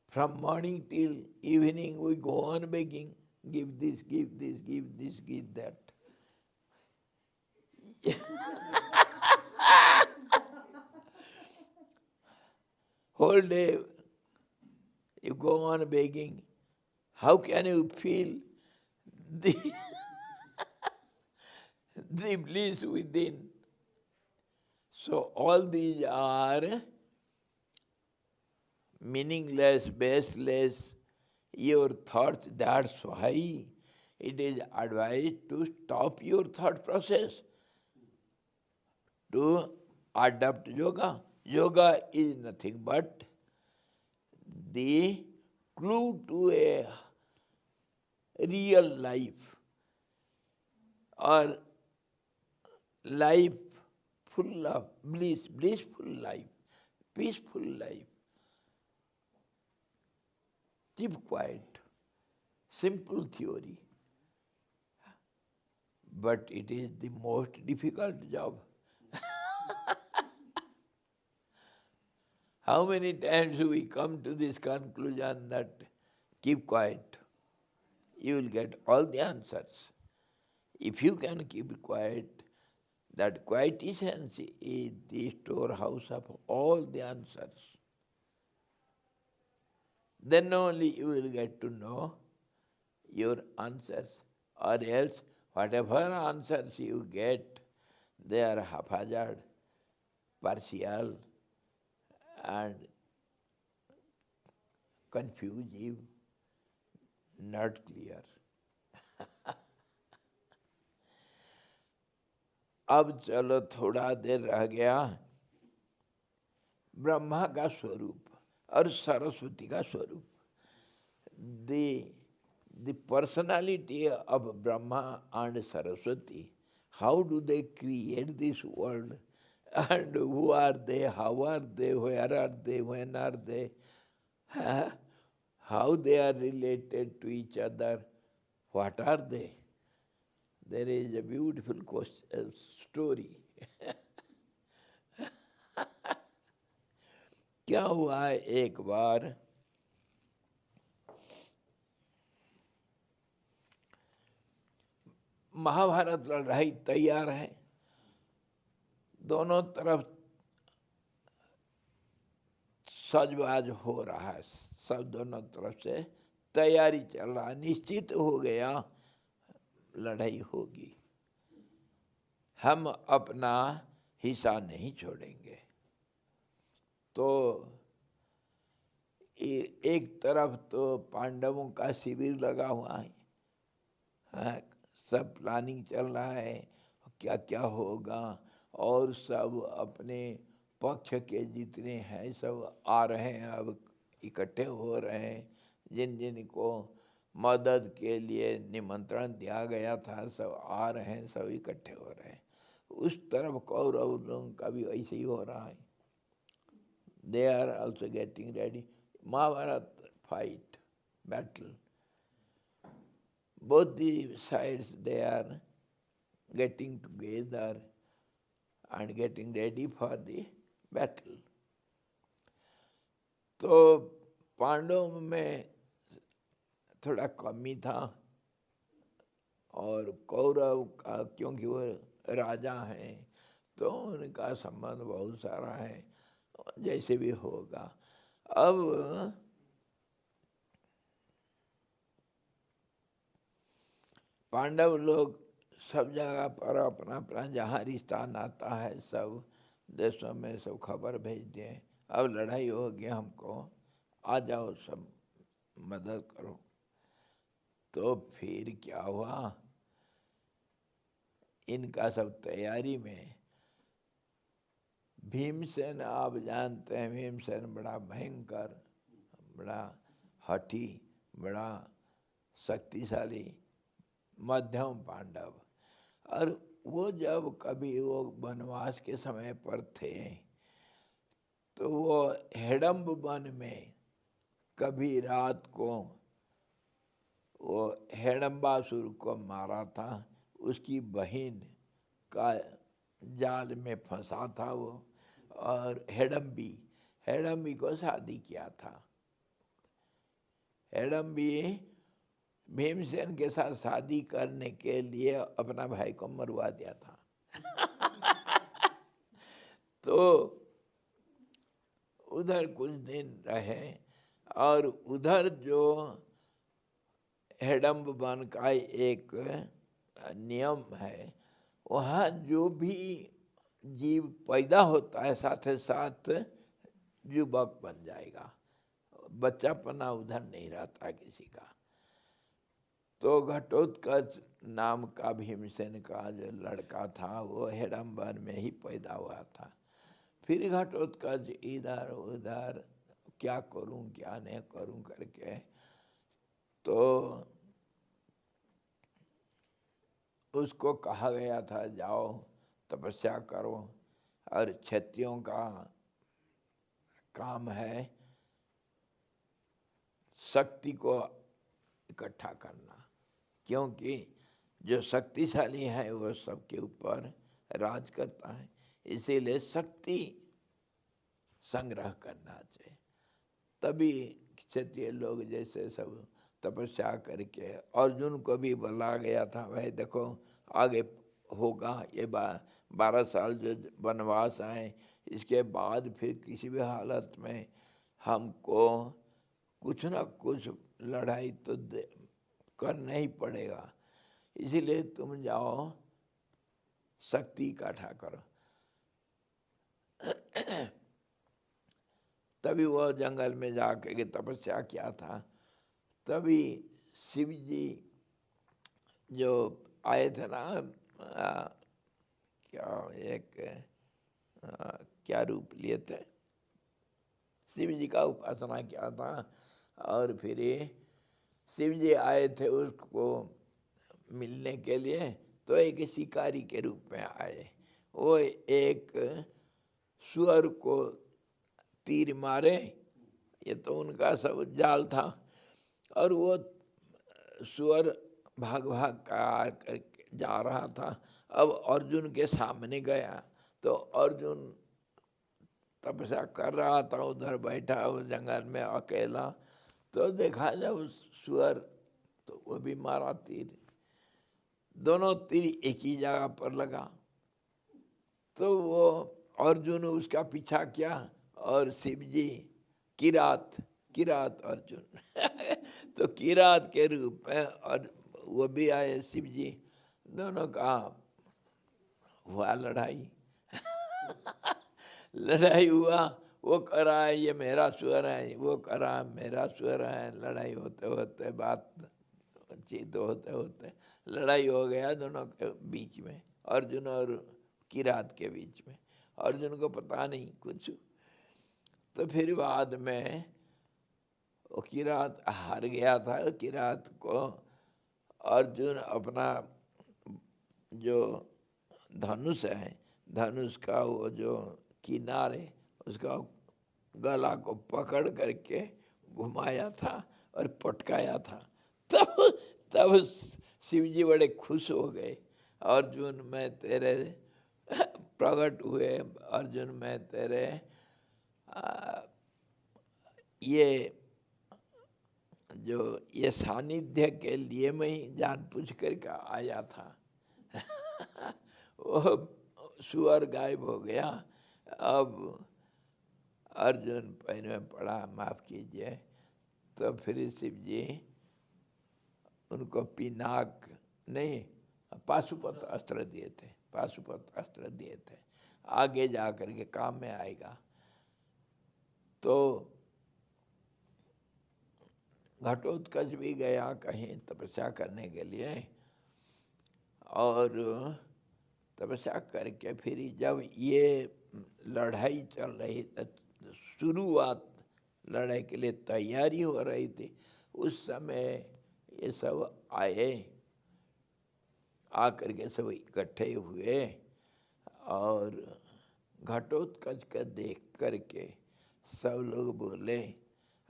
From morning till evening we go on begging. Give this, give this, give this, give that. Whole day you go on begging. How can you feel the, the bliss within? So all these are meaningless, baseless, your thoughts. That's why it is advised to stop your thought process, to adopt yoga. Yoga is nothing but the clue to a real life, or life full of bliss, blissful life, peaceful life. Keep quiet. Simple theory. But it is the most difficult job. How many times we come to this conclusion that keep quiet, you will get all the answers. If you can keep quiet, that quietness is the storehouse of all the answers. Then only you will get to know your answers, or else whatever answers you get, they are haphazard, partial, and confusive, not clear. अब चलो थोड़ा देर रह गया ब्रह्मा का स्वरूप और सरस्वती का स्वरूप. The personality of Brahma and Saraswati, how do they create this world? And who are they? How are they? Where are they? When are they? How they are related to each other? What are they? There is a beautiful story. क्या हुआ है, एक बार महाभारत लड़ाई तैयार है, दोनों तरफ सजबाज हो रहा है, सब दोनों तरफ से तैयारी चल रहा, निश्चित हो गया लड़ाई होगी, हम अपना हिस्सा नहीं छोड़ेंगे। तो एक तरफ तो पांडवों का शिविर लगा हुआ है, हाँ, सब प्लानिंग चल रहा है क्या क्या होगा, और सब अपने पक्ष के जितने हैं सब आ रहे हैं, अब इकट्ठे हो रहे हैं, जिन जिन को मदद के लिए निमंत्रण दिया गया था सब आ रहे हैं, सब इकट्ठे हो रहे हैं। उस तरफ कौरव लोगों का भी ऐसे ही हो रहा है, they are also getting ready. Mahabharat fight battle, both the sides they are getting together and getting ready for the battle. तो पांडवों में थोड़ा कमी था, और कौरव का क्योंकि वो राजा हैं तो उनका संबंध बहुत सारा है, जैसे भी होगा। अब पांडव लोग सब जगह पर अपना अपना जहाँ रिश्ता नाता है सब देशों में सब खबर भेज दिए, अब लड़ाई होगी, हमको आ जाओ सब मदद करो। तो फिर क्या हुआ, इनका सब तैयारी में भीमसेन, आप जानते हैं भीमसेन बड़ा भयंकर, बड़ा हठी, बड़ा शक्तिशाली मध्यम पांडव, और वो जब कभी वो वनवास के समय पर थे तो वो हेडम्ब वन में कभी रात को वो हेडम्बासुर को मारा था, उसकी बहन का जाल में फंसा था वो, और हेडम्बी को शादी किया था। हेडम्बी भीमसेन के साथ शादी करने के लिए अपना भाई को मरवा दिया था। तो उधर कुछ दिन रहे, और उधर जो हेडम्ब वन का एक नियम है, वहाँ जो भी जीव पैदा होता है साथ साथ युवक बन जाएगा, बच्चापना उधर नहीं रहता किसी का। तो घटोत्कच नाम का भीमसेन का जो लड़का था वो हेडम्ब वन में ही पैदा हुआ था। फिर घटोत्कच इधर उधर क्या करूं क्या नहीं करूं करके, तो उसको कहा गया था जाओ तपस्या करो, और क्षत्रियों का काम है शक्ति को इकट्ठा करना, क्योंकि जो शक्तिशाली है वो सबके ऊपर राज करता है, इसीलिए शक्ति संग्रह करना चाहिए। तभी क्षत्रिय लोग जैसे सब तपस्या करके, अर्जुन को भी बुला गया था, भाई देखो आगे होगा ये 12 साल जो वनवास आए, इसके बाद फिर किसी भी हालत में हमको कुछ ना कुछ लड़ाई तो करना ही पड़ेगा, इसीलिए तुम जाओ शक्ति इकट्ठा करो। तभी वो जंगल में जाकर के तपस्या किया था। तभी शिव जी जो आए थे ना, क्या रूप लिए थे, शिव जी का उपासना किया था, और फिर शिव जी आए थे उसको मिलने के लिए, तो एक शिकारी के रूप में आए। वो एक सुअर को तीर मारे, ये तो उनका सब जाल था, और वो सुअर भाग भाग कर जा रहा था। अब अर्जुन के सामने गया तो अर्जुन तपस्या कर रहा था, उधर बैठा उस जंगल में अकेला, तो देखा जब सुअर तो वो भी मारा तीर, दोनों तीर एक ही जगह पर लगा। तो वो अर्जुन उसका पीछा किया, और शिव जी किरात अर्जुन तो किरात के रूप में और वो भी आए शिव जी, दोनों का हुआ लड़ाई लड़ाई हुआ, वो कह रहा है ये मेरा स्वर है, वो कह रहा है मेरा स्वर है। लड़ाई होते होते बातचीत होते होते लड़ाई हो गया दोनों के बीच में, अर्जुन और किरात के बीच में। अर्जुन को पता नहीं कुछ, तो फिर बाद में वो किरात हार गया था। किरात को अर्जुन अपना जो धनुष है, धनुष का वो जो किनारे उसका गला को पकड़ करके घुमाया था और पटकाया था। तब शिव जी बड़े खुश हो गए, अर्जुन मैं तेरे प्रकट हुए, अर्जुन मैं तेरे ये सानिध्य के लिए मैं ही जानबूझ करके आया था वो सुअर गायब हो गया। अब अर्जुन पैर में पड़ा, माफ कीजिए। तो फिर शिव जी उनको पिनाक नहीं पाशुपत अस्त्र दिए थे, पाशुपत अस्त्र दिए थे, आगे जा कर के काम में आएगा। तो घटोत्कच भी गया कहीं तपस्या करने के लिए, और तपस्या करके फिर जब ये लड़ाई चल रही, शुरुआत लड़ाई के लिए तैयारी हो रही थी, उस समय ये सब आए, आकर के सब इकट्ठे हुए और घटोत्कच का देख करके सब लोग बोले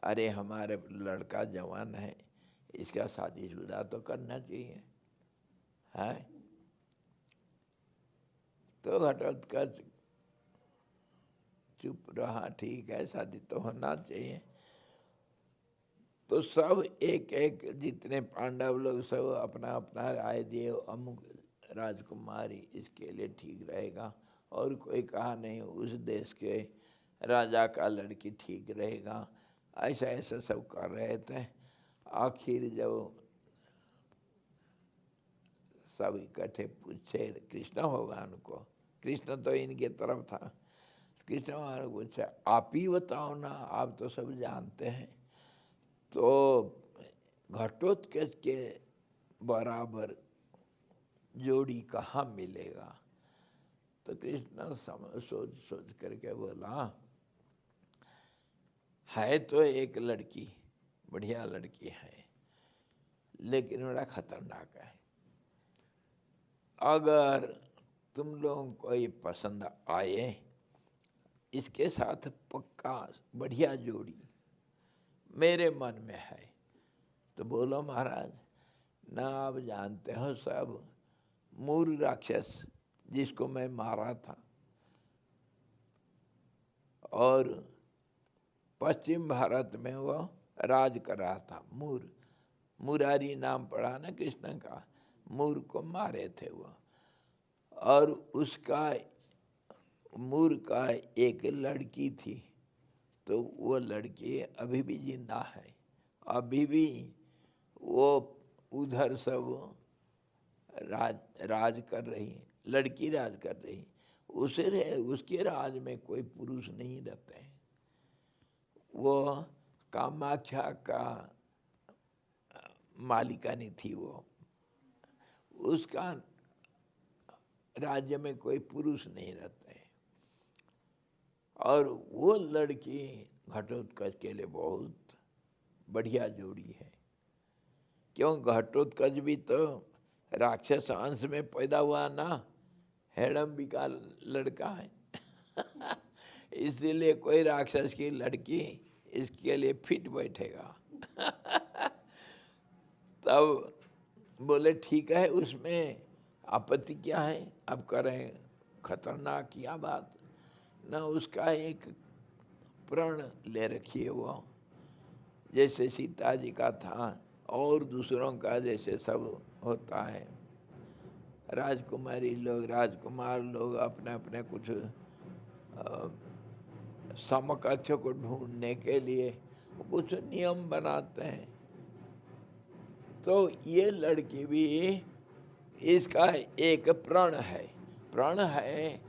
अरे हमारे लड़का जवान है, इसका शादीशुदा तो करना चाहिए है। तो घटोत्कच चुप रहा, ठीक है शादी तो होना चाहिए। तो सब एक एक जितने पांडव लोग सब अपना अपना राय दिए, अमुक राजकुमारी इसके लिए ठीक रहेगा, और कोई कहा नहीं उस देश के राजा का लड़की ठीक रहेगा। ऐसा ऐसा सब कर रहे थे। आखिर जब सब इकट्ठे पूछे कृष्ण भगवान को, कृष्ण तो इनके तरफ था, कृष्ण भगवान को पूछा आप ही बताओ ना, आप तो सब जानते हैं, तो घटोत्कच के बराबर जोड़ी कहाँ मिलेगा। तो कृष्ण सोच सोच करके बोला है तो एक लड़की, बढ़िया लड़की है, लेकिन बड़ा खतरनाक है। अगर तुम लोगों को ये पसंद आए, इसके साथ पक्का बढ़िया जोड़ी मेरे मन में है। तो बोलो महाराज, ना आप जानते हो सब मूर राक्षस जिसको मैं मारा था, और पश्चिम भारत में वो राज कर रहा था, मूर, मुरारी नाम पड़ा ना कृष्ण का, मूर को मारे थे वो। और उसका मूर का एक लड़की थी, तो वो लड़की अभी भी जिंदा है, अभी भी वो उधर सब राज कर रही है, लड़की राज कर रही, उसके राज में कोई पुरुष नहीं रहते हैं। वो कामाख्या का मालिकानी थी, वो उसका राज्य में कोई पुरुष नहीं रहते हैं। और वो लड़की घटोत्कच के लिए बहुत बढ़िया जोड़ी है। क्यों, घटोत्कच भी तो राक्षस अंश में पैदा हुआ ना, हेडम्बी का लड़का है इसीलिए कोई राक्षस की लड़की इसके लिए फिट बैठेगा तब बोले ठीक है, उसमें आपत्ति क्या है, अब करें खतरनाक क्या बात ना, उसका एक प्रण ले रखिए वो, जैसे सीता जी का था और दूसरों का जैसे सब होता है। राजकुमारी लोग, राजकुमार लोग अपने अपने कुछ समकक्ष को ढूंढने के लिए कुछ नियम बनाते हैं। तो ये लड़की भी इसका एक प्रण है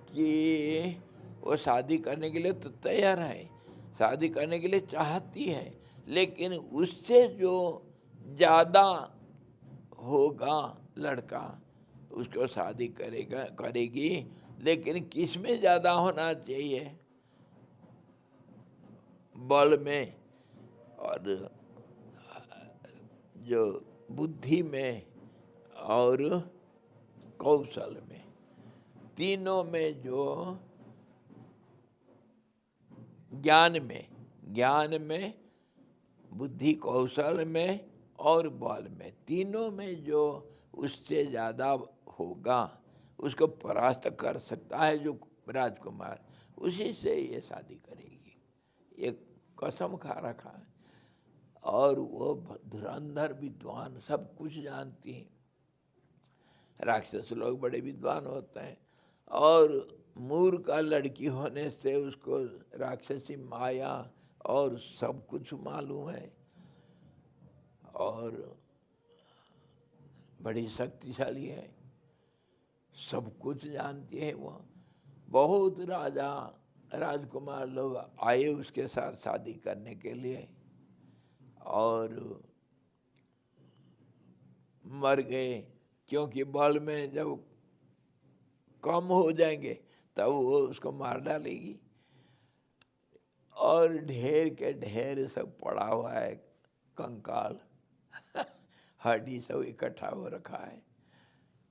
कि वो शादी करने के लिए तो तैयार है, शादी करने के लिए चाहती है, लेकिन उससे जो ज़्यादा होगा लड़का उसको शादी करेगी। लेकिन किस में ज़्यादा होना चाहिए? बल में और जो बुद्धि में और कौशल में, तीनों में जो ज्ञान में बुद्धि कौशल में और बल में, तीनों में जो उससे ज़्यादा होगा उसको परास्त कर सकता है जो राजकुमार, उसी से ये शादी करेगी। ये कसम खा रखा है। और वो धुरंधर विद्वान सब कुछ जानती हैं। राक्षस लोग बड़े विद्वान होते हैं, और मूर का लड़की होने से उसको राक्षसी माया और सब कुछ मालूम है, और बड़ी शक्तिशाली है, सब कुछ जानती है वो। बहुत राजा राजकुमार लोग आए उसके साथ शादी करने के लिए और मर गए, क्योंकि बल में जब कम हो जाएंगे तब वो उसको मार डालेगी। और ढेर के ढेर सब पड़ा हुआ है, कंकाल हड्डी सब इकट्ठा हो रखा है।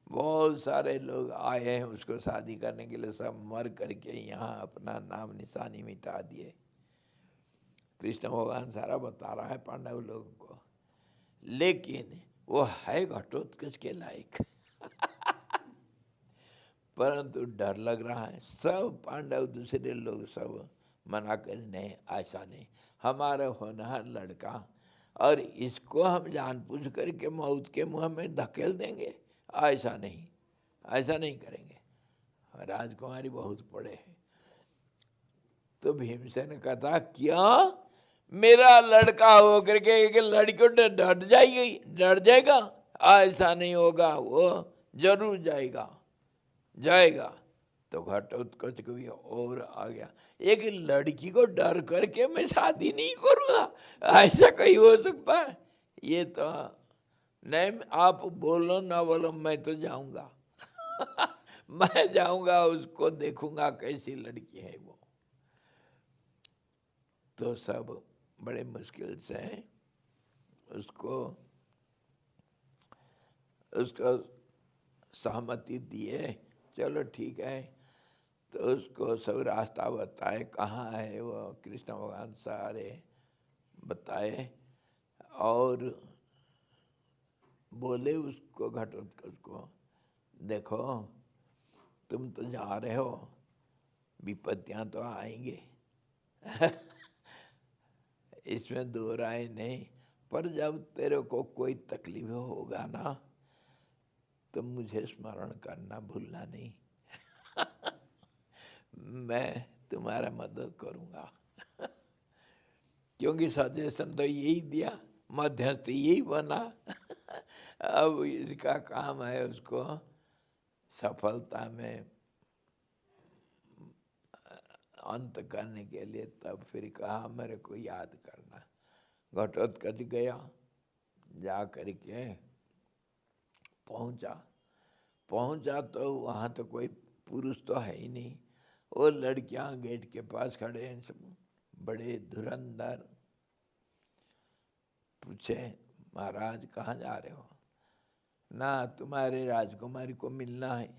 बहुत सारे लोग आए हैं उसको शादी करने के लिए, सब मर करके यहाँ अपना नाम निशानी मिटा दिए। कृष्ण भगवान सारा बता रहा है पांडव लोगों को, लेकिन वो है घटोत्कच के लायक परंतु डर लग रहा है। सब पांडव दूसरे लोग सब मना कर, नहीं ऐसा नहीं, हमारा होनहार लड़का, और इसको हम जानबूझ करके मौत के मुंह में धकेल देंगे, ऐसा नहीं करेंगे। राजकुमारी बहुत पड़े हैं। तो भीमसेन ने कहा, क्या मेरा लड़का होकर के एक लड़की को डर जाएगा? ऐसा नहीं होगा, वो जरूर जाएगा। तो घटोत्कच को भी और आ गया, एक लड़की को डर करके मैं शादी नहीं करूँगा, ऐसा कहीं हो सकता है? ये तो नहीं, आप बोलो ना बोलो, मैं तो जाऊँगा मैं जाऊँगा, उसको देखूँगा कैसी लड़की है वो। तो सब बड़े मुश्किल से उसको सहमति दिए, चलो ठीक है। तो उसको सब रास्ता बताए, कहाँ है वो, कृष्ण भगवान सारे बताए, और बोले उसको घटोत्कच को, देखो तुम तो जा रहे हो, विपत्तियाँ तो आएंगे इसमें दो राय नहीं, पर जब तेरे को कोई तकलीफ होगा ना तो मुझे स्मरण करना भूलना नहीं मैं तुम्हारा मदद करूँगा क्योंकि सजेशन तो यही दिया, मध्यस्थ यही बना अब इसका काम है उसको सफलता में अंत करने के लिए। तब फिर कहा, मेरे को याद करना। घटोत्कच गया, जा करके पहुंचा तो वहाँ तो कोई पुरुष तो है ही नहीं, वो लड़कियां गेट के पास खड़े हैं, सब बड़े धुरंधर। पूछे, महाराज कहाँ जा रहे हो? ना, तुम्हारे राजकुमारी को मिलना है।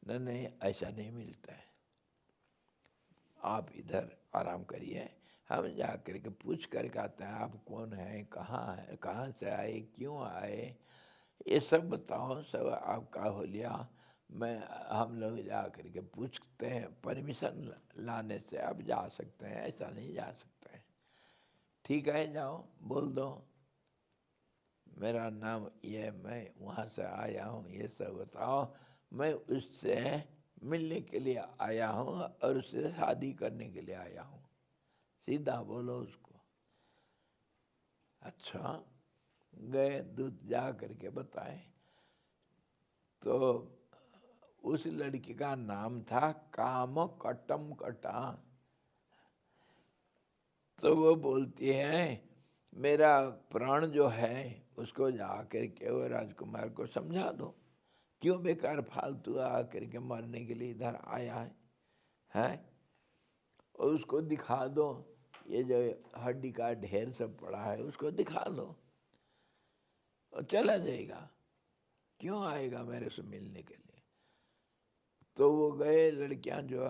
नहीं, ऐसा नहीं मिलता है, आप इधर आराम करिए, हम जा कर के पूछ करके आते हैं, आप कौन है, कहाँ से आए, क्यों आए, ये सब बताओ, सब आपका हो लिया। हम लोग जा कर के पूछते हैं, परमिशन लाने से आप जा सकते हैं, ऐसा नहीं जा सकते हैं। ठीक है, जाओ, बोल दो मेरा नाम ये, मैं वहाँ से आया हूँ, ये सब बताओ, मैं उससे मिलने के लिए आया हूँ और उससे शादी करने के लिए आया हूँ, सीधा बोलो उसको। अच्छा, गए दूत जा करके बताए, तो उस लड़की का नाम था काम कटम कटा। तो वो बोलती है मेरा प्राण जो है उसको जा करके वो राजकुमार को समझा दो, क्यों बेकार फालतू आ करके मरने के लिए इधर आया है? और उसको दिखा दो, ये जो हड्डी का ढेर सब पड़ा है उसको दिखा दो और चला जाएगा, क्यों आएगा मेरे से मिलने के लिए। तो वो गए, लड़कियां जो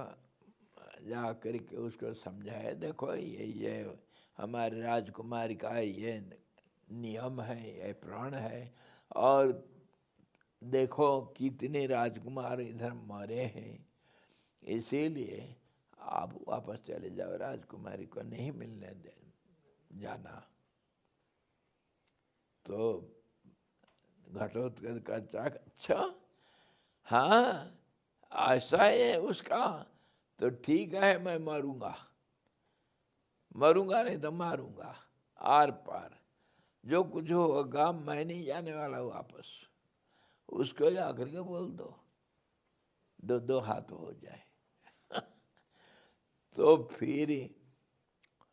जा करके उसको समझाए, देखो ये हमारे राजकुमारी का ये नियम है, ये प्राण है, और देखो कितने राजकुमार इधर मरे हैं, इसीलिए आप वापस चले जाओ, राजकुमारी को नहीं मिलने दे जाना। तो घटोत्कच का चाक, अच्छा हाँ ऐसा है उसका, तो ठीक है मैं मरूंगा, मरूंगा नहीं तो मारूंगा, आर पार जो कुछ होगा मैं नहीं जाने वाला वापस। उसको जाकर के बोल दो, दो दो हाथ हो जाए। तो फिर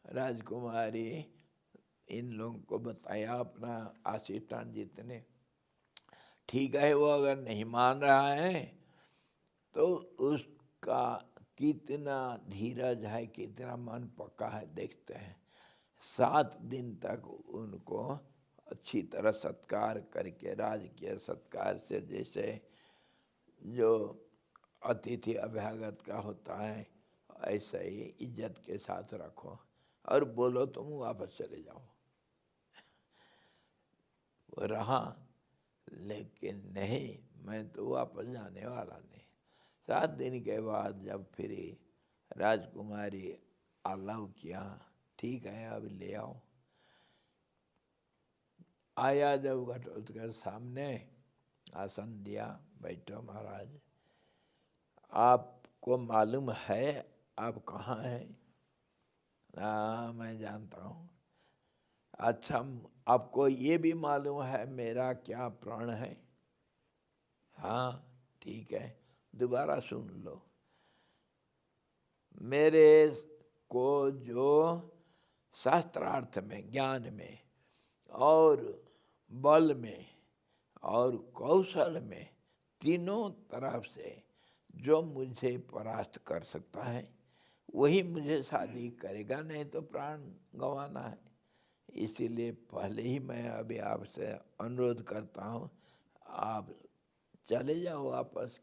राजकुमारी इन लोगों को बताया, अपना असिस्टेंट जितने, ठीक है वो अगर नहीं मान रहा है तो उसका कितना धीरज है, कितना मन पक्का है देखते हैं। 7 दिन तक उनको अच्छी तरह सत्कार करके, राजकीय सत्कार से, जैसे जो अतिथि अभ्यागत का होता है ऐसा ही इज्जत के साथ रखो, और बोलो तुम वापस चले जाओ। वो रहा, लेकिन नहीं मैं तो वापस जाने वाला नहीं। 7 दिन के बाद जब फिर राजकुमारी अलाउ किया, ठीक है अब ले आओ, आया जब घटोत्कच सामने आसन दिया, बैठो महाराज, आपको मालूम है आप कहाँ हैं? मैं जानता हूँ। अच्छा आपको ये भी मालूम है मेरा क्या प्राण है? हाँ ठीक है, दोबारा सुन लो, मेरे को जो शास्त्रार्थ में, ज्ञान में और बल में और कौशल में, तीनों तरफ से जो मुझे परास्त कर सकता है वही मुझे शादी करेगा, नहीं तो प्राण गंवाना है। इसीलिए पहले ही मैं अभी आपसे अनुरोध करता हूँ, आप चले जाओ वापस,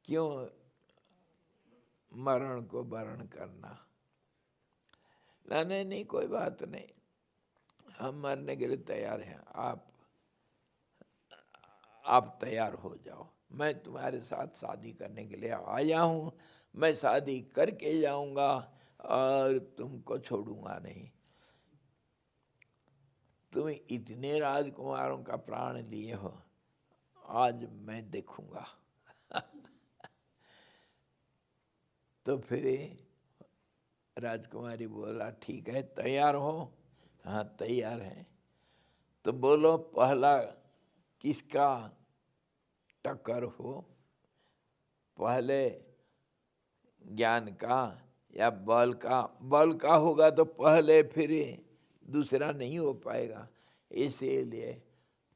क्यों मरण को वरण करना। नहीं नहीं कोई बात नहीं, हम मरने के लिए तैयार हैं, आप तैयार हो जाओ, मैं तुम्हारे साथ शादी करने के लिए आया हूँ, मैं शादी करके जाऊंगा और तुमको छोड़ूंगा नहीं। तुम इतने राजकुमारों का प्राण लिए हो, आज मैं देखूंगा। तो फिर राजकुमारी बोला ठीक है तैयार हो? हाँ तैयार है। तो बोलो पहला किसका टक्कर हो, पहले ज्ञान का या बल का? बल का होगा तो पहले, फिर दूसरा नहीं हो पाएगा, इसीलिए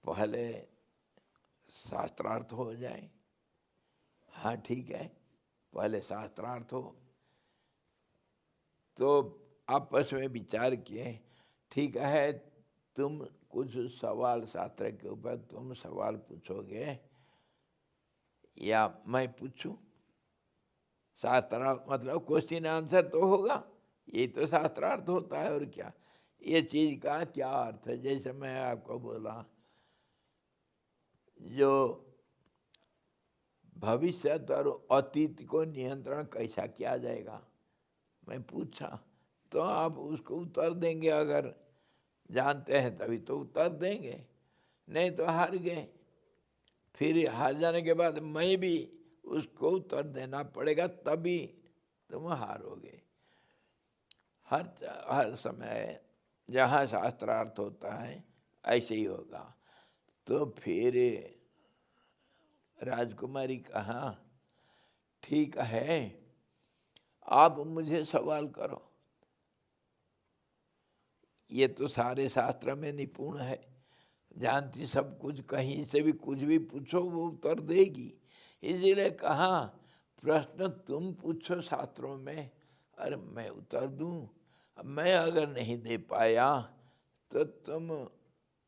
पहले शास्त्रार्थ हो जाए। हाँ ठीक है, पहले शास्त्रार्थ हो। तो आपस में विचार किए, ठीक है तुम कुछ सवाल शास्त्र के ऊपर तुम सवाल पूछोगे या मैं पूछूं? शास्त्रार्थ मतलब क्वेश्चन आंसर तो होगा, ये तो शास्त्रार्थ होता है, और क्या ये चीज का क्या अर्थ है? जैसे मैं आपको बोला जो भविष्य और अतीत को नियंत्रण कैसा किया जाएगा, मैं पूछा, तो आप उसको उत्तर देंगे, अगर जानते हैं तभी तो उत्तर देंगे, नहीं तो हार गए। फिर हार जाने के बाद मैं भी उसको उत्तर देना पड़ेगा, तभी तुम हारोगे। हर समय जहाँ शास्त्रार्थ होता है ऐसे ही होगा। तो फिर राजकुमारी कहा ठीक है, आप मुझे सवाल करो, ये तो सारे शास्त्र में निपुण है, जानती सब कुछ, कहीं से भी कुछ भी पूछो वो उत्तर देगी। इसीलिए कहा प्रश्न तुम पूछो शास्त्रों में, अरे मैं उत्तर दूं। मैं अगर नहीं दे पाया तो तुम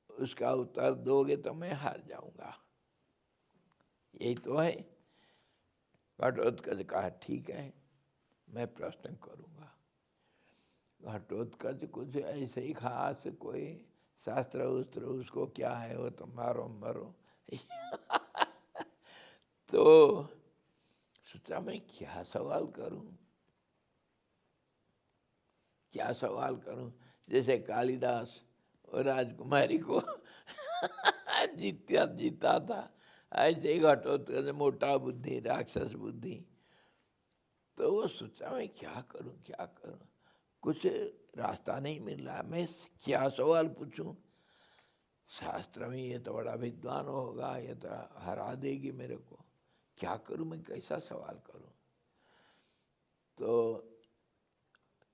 उसका उत्तर दोगे तो मैं हार जाऊंगा, यही तो है। घटोत्कच कहा ठीक है, मैं प्रश्न करूंगा। घटोत्कच कुछ ऐसे ही खास कोई शास्त्र उस्त्र उसको क्या है, वो तो मारो मरो। तो सोचा मैं क्या सवाल करूं, क्या सवाल करूं। जैसे कालिदास और राजकुमारी को जीता था, ऐसे ही घटोत्कच मोटा बुद्धि, राक्षस बुद्धि। तो वो सोचा मैं क्या करूं क्या करूं, कुछ रास्ता नहीं मिल रहा, मैं क्या सवाल पूछूं। शास्त्र में ये तो बड़ा विद्वान होगा, ये तो हरा देगी मेरे को, क्या करूं मैं, कैसा सवाल करूं। तो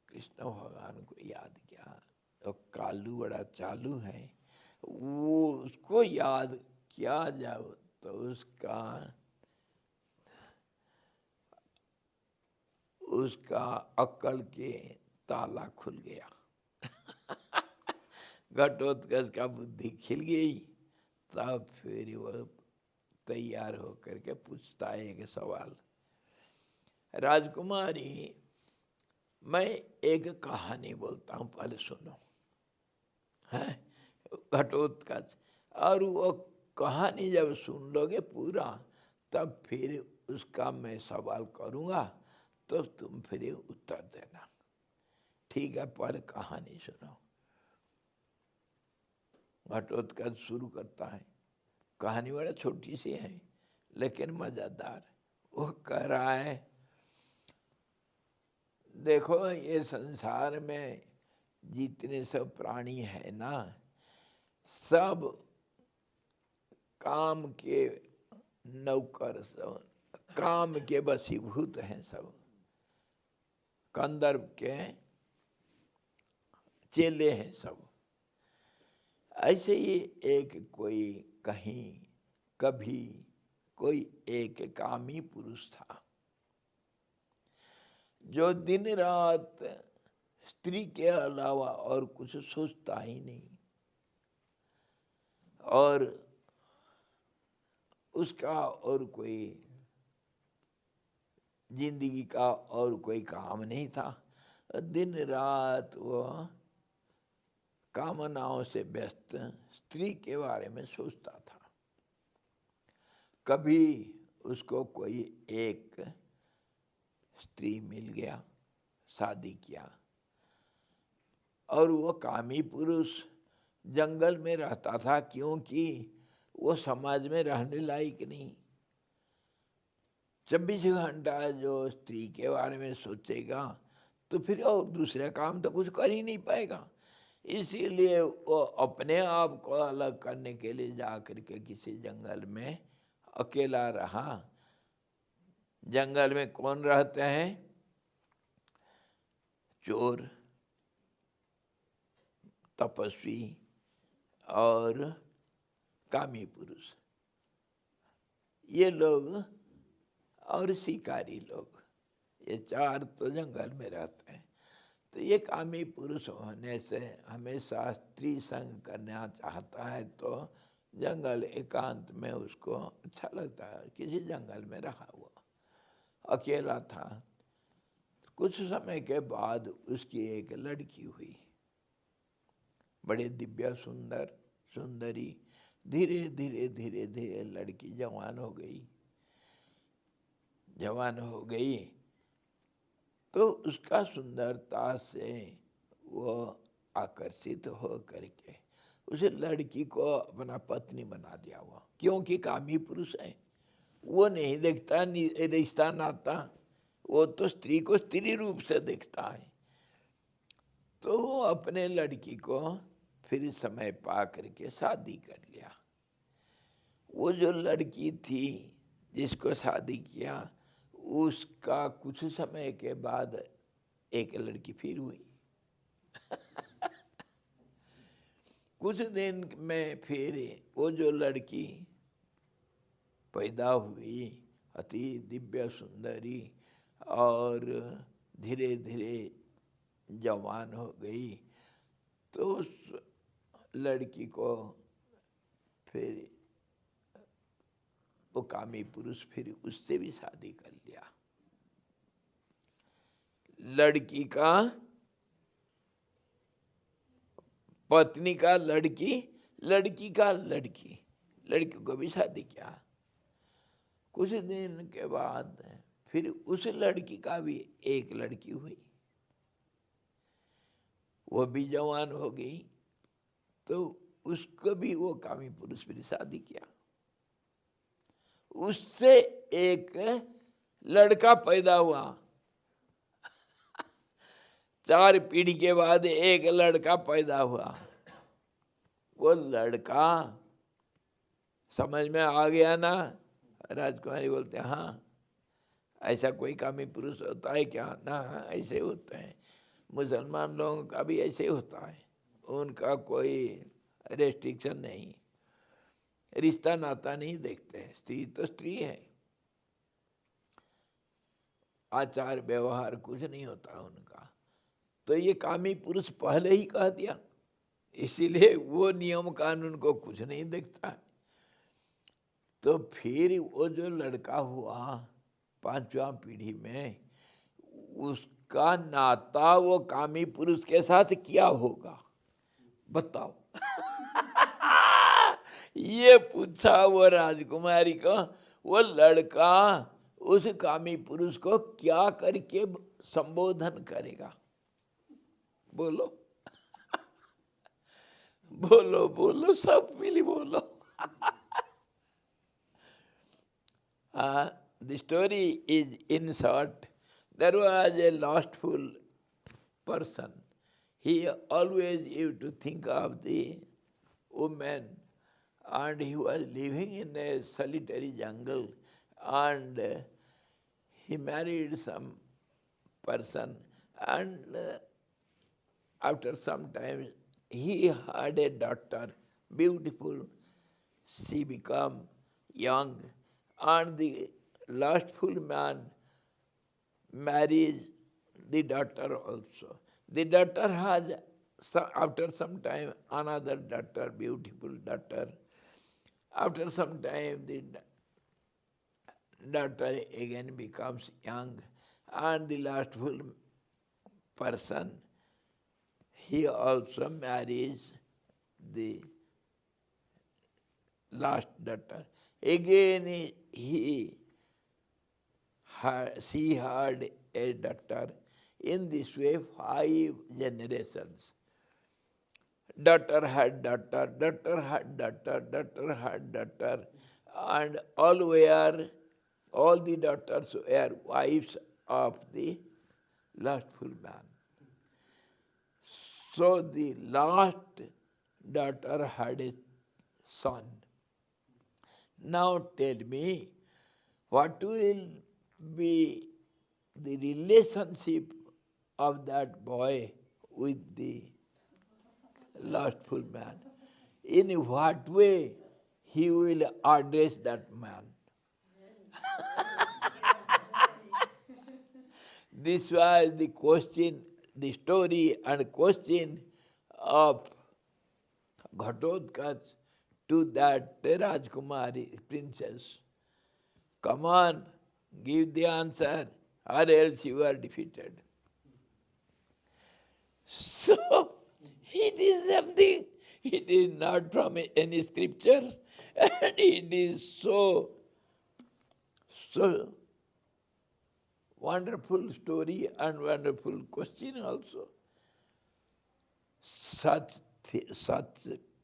कृष्ण भगवान को याद किया, तो कालू बड़ा चालू है, वो उसको याद किया जब तो उसका अक्ल के ताला खुल गया। घटोत्कच का बुद्धि खिल गई। तब फिर वो तैयार होकर के पूछता है एक सवाल, राजकुमारी मैं एक कहानी बोलता हूँ, पहले सुनो। है घटोत्कच, और वो कहानी जब सुन लोगे पूरा, तब फिर उसका मैं सवाल करूँगा तो तुम फिर उत्तर देना, ठीक है। पर कहानी सुनो। घटोत्कच शुरू करता है, कहानी बड़ा छोटी सी है लेकिन मज़ेदार। वो कह रहा है देखो ये संसार में जितने सब प्राणी है ना, सब काम के नौकर, सब काम के वशीभूत हैं, सब कंदर्प के चेले हैं सब। ऐसे ही एक कोई कहीं कभी कोई एक कामी पुरुष था जो दिन रात स्त्री के अलावा और कुछ सोचता ही नहीं, और उसका और कोई जिंदगी का और कोई काम नहीं था। दिन रात वो कामनाओं से व्यस्त स्त्री के बारे में सोचता था। कभी उसको कोई एक स्त्री मिल गया, शादी किया, और वो कामी पुरुष जंगल में रहता था, क्योंकि वो समाज में रहने लायक नहीं। 24 घंटा जो स्त्री के बारे में सोचेगा तो फिर और दूसरे काम तो कुछ कर ही नहीं पाएगा। इसीलिए वो अपने आप को अलग करने के लिए जा कर के किसी जंगल में अकेला रहा। जंगल में कौन रहते हैं? चोर, तपस्वी और कामी पुरुष, ये लोग और शिकारी लोग, ये चार तो जंगल में रहते हैं। तो ये कामी पुरुष होने से हमेशा स्त्री संग करना चाहता है, तो जंगल एकांत में उसको अच्छा लगता है। किसी जंगल में रहा हुआ अकेला था। कुछ समय के बाद उसकी एक लड़की हुई, बड़े दिव्य सुंदर सुंदरी। धीरे धीरे धीरे धीरे लड़की जवान हो गई। जवान हो गई तो उसका सुंदरता से वो आकर्षित हो करके उस लड़की को अपना पत्नी बना दिया हुआ, क्योंकि कामी पुरुष है। वो नहीं देखता रिश्ता नाता, वो तो स्त्री को स्त्री रूप से देखता है। तो वो अपने लड़की को फिर समय पा करके शादी कर लिया। वो जो लड़की थी जिसको शादी किया, उसका कुछ समय के बाद एक लड़की फिर हुई। कुछ दिन में फिर वो जो लड़की पैदा हुई, अति दिव्य सुंदरी, और धीरे धीरे जवान हो गई, तो उस लड़की को फिर वो कामी पुरुष फिर उससे भी शादी कर लिया। लड़की का पत्नी का लड़की, लड़की का लड़की, लड़की को भी शादी किया। कुछ दिन के बाद फिर उस लड़की का भी एक लड़की हुई, वो भी जवान हो गई, तो उसको भी वो कामी पुरुष फिर शादी किया। उससे एक लड़का पैदा हुआ। 4 पीढ़ी के बाद एक लड़का पैदा हुआ। वो लड़का समझ में आ गया ना? राजकुमारी बोलते हैं, हाँ ऐसा कोई कामी पुरुष होता है क्या? ना, ऐसे होता है। मुसलमान लोगों का भी ऐसे होता है, उनका कोई रेस्ट्रिक्शन नहीं, रिश्ता नाता नहीं देखते हैं, स्त्री तो स्त्री है, आचार व्यवहार कुछ नहीं होता उनका। तो ये कामी पुरुष पहले ही कह दिया, इसीलिए वो नियम कानून को कुछ नहीं देखता। तो फिर वो जो लड़का हुआ 5वां पीढ़ी में, उसका नाता वो कामी पुरुष के साथ क्या होगा बताओ? ये पूछा वो राजकुमारी को। वो लड़का उस कामी पुरुष को क्या करके संबोधन करेगा? बोलो बोलो बोलो, सब मिली बोलो। The story is, in short, there was a lustful person. He always used to think of the woman, and he was living in a solitary jungle, and he married some person, and after some time he had a daughter, beautiful. She became young, and the lustful man marries the daughter also. The daughter has, after some time, another daughter, beautiful daughter. After some time, the daughter again becomes young, and the lustful person, he also marries the last daughter. Again she had a daughter. In this way, 5 generations. Daughter had daughter, daughter had daughter, daughter had daughter, and all the daughters were wives of the lustful man. So the last daughter had a son. Now tell me, what will be the relationship of that boy with the lustful man? In what way he will address that man? This was the question, the story and question of Ghatotkacha to that Rajkumari princess. Come on, give the answer, or else you are defeated. So, it is something, it is not from any scriptures, and it is so wonderful story and wonderful question also. Such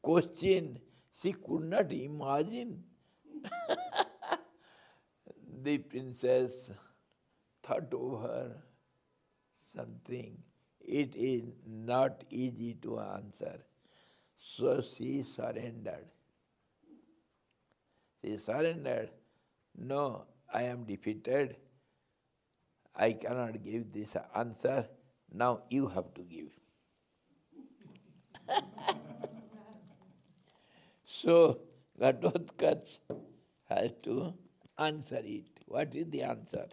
question she could not imagine. The princess thought over something it is not easy to answer. So she surrendered. She surrendered. No, I am defeated. I cannot give this answer. Now you have to give. So Ghatotkacha has to answer it. What is the answer?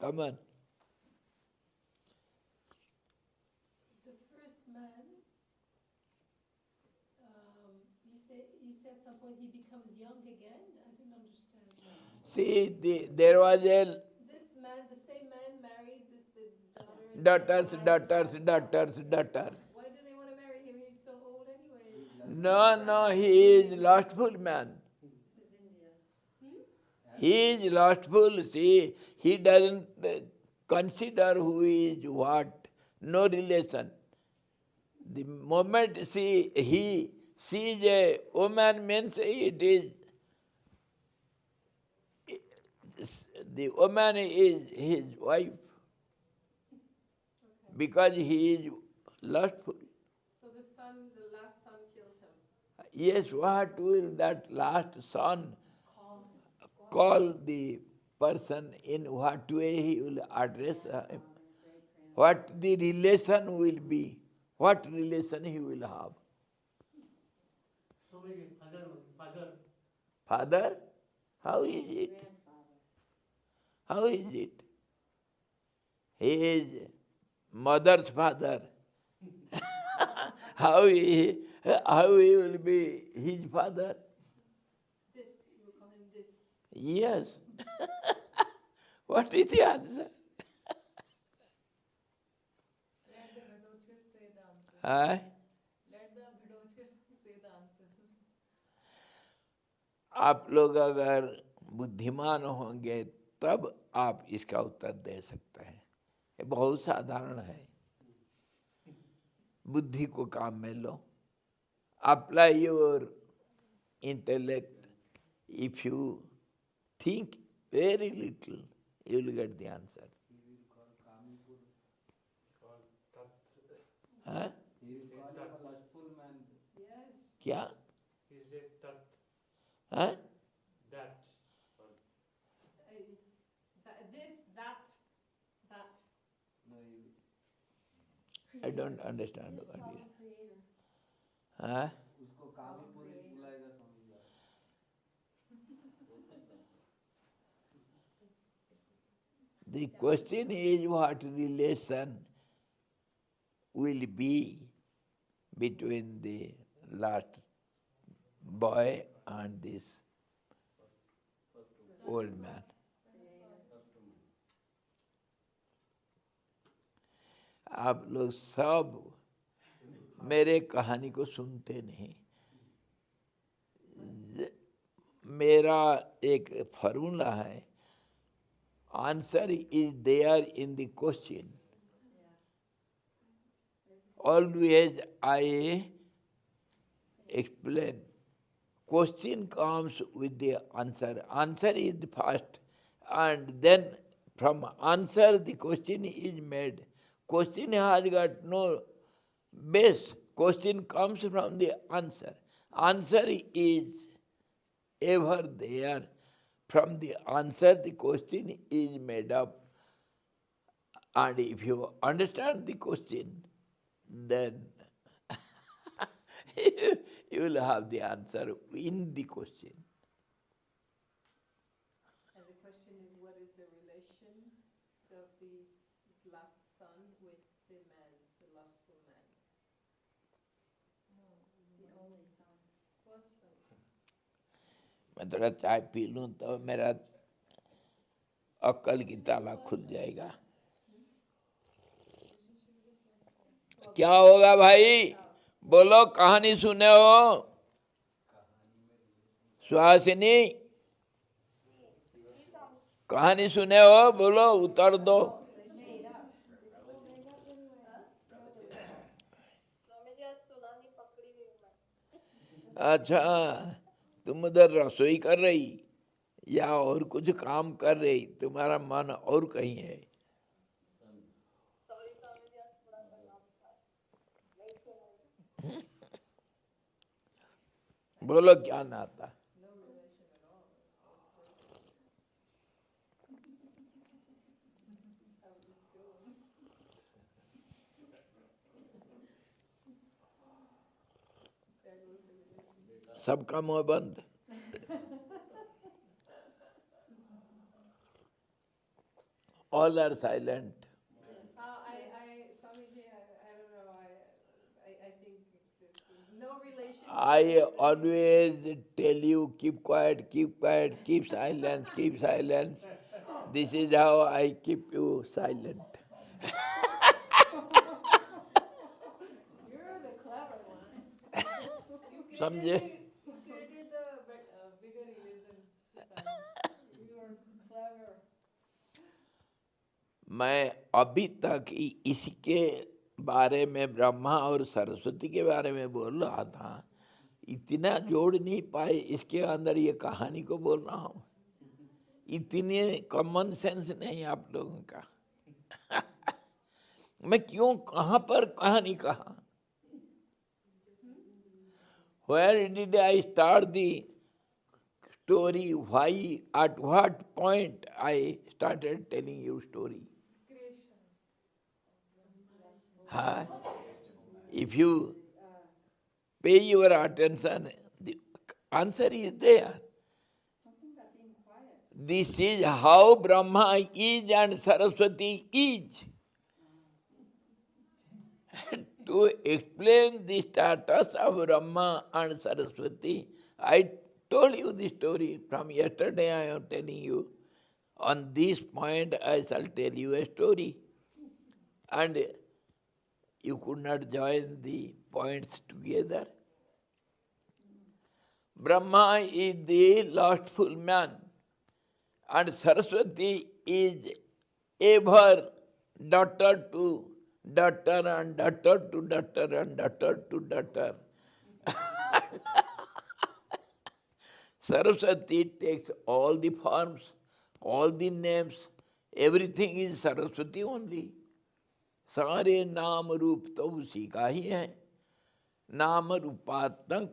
Come on. The first man, you said at some point he becomes young again? I didn't understand. See, there was a This man, the same man marries the daughter. Why do they want to marry him? He's so old anyways. No, he is lustful man. He is lustful. See, he doesn't consider who is what, no relation. The moment he sees a woman means it is, the woman is his wife because he is lustful. So the last son kills him. Yes, what will that last son call the person, in what way he will address him, what the relation will be, what relation he will have. So many father. Father? How is it? How is it? He is mother's father. how he will be his father? This, you will call him this. Yes. What is the answer? Let the Ghatotkacha say the answer. Huh? Let the Ghatotkacha say the answer. आप लोग अगर बुद्धिमान होंगे तब आप इसका उत्तर दे सकते हैं। ये बहुत साधारण है। बुद्धि को काम में लो। Apply your intellect. If you think very little, you will get the answer. Huh? He is calling a lustful man. Yes. क्या? He said that. Huh? That. That. No, I don't understand what you. Huh? उसको कामी पुरुष बुलाएगा Swami ji. The question is what relation will be between the last boy and this old man. आप लोग सब मेरे कहानी को सुनते नहीं। मेरा एक फॉर्मूला है, answer is there in the question. Always I explain. Question comes with the answer. Answer is the first, and then from answer the question is made. Question has got no base. Question comes from the answer. Answer is ever there. From the answer the question is made up. And if you understand the question, then you will have the answer in the question. And the question is, what is the relation of the last son with the man, the lustful man? No, the only son. First one. मैं थोड़ा चाय P लूँ तो मेरा अक्ल की ताला खुल जाएगा। क्या होगा भाई? बोलो, कहानी सुने हो? सुहासिनी, कहानी सुने हो? बोलो, उतर दो। अच्छा, तुम उधर रसोई कर रही या और कुछ काम कर रही? तुम्हारा मन और कहीं है? बोलो क्या नाता? No relation at all. Perfect. I would just kill him. There goes the relation. सबका मुंह बंद. All are silent. Swamiji, I don't know, I think no relation. I always tell you, keep quiet, keep silence, keep silence. This is how I keep you silent. You're the clever one. समझे? You created the bigger illusion this time. You are clever. मैं अभी तक इसके बारे में ब्रह्मा और सरस्वती के बारे में बोल रहा था, इतना जोड़ नहीं पाए इसके अंदर ये कहानी को बोल रहा हूँ. इतने कॉमन सेंस नहीं आप लोगों का. मैं क्यों कहाँ पर कहानी कहा? Where did I start the story? Why? At what point I started telling you story? Creation. Huh? If you pay your attention, the answer is there. This is how Brahma is and Saraswati is. To explain the status of Brahma and Saraswati, I told you the story from yesterday. I am telling you. On this point, I shall tell you a story. And you could not join the points together. Brahma is the lustful man, and Saraswati is ever daughter to daughter and daughter to daughter and daughter to daughter. Saraswati takes all the forms, all the names, everything is Saraswati only. सारे नाम रूप तो उसी का ही है. नाम रूपात्मक,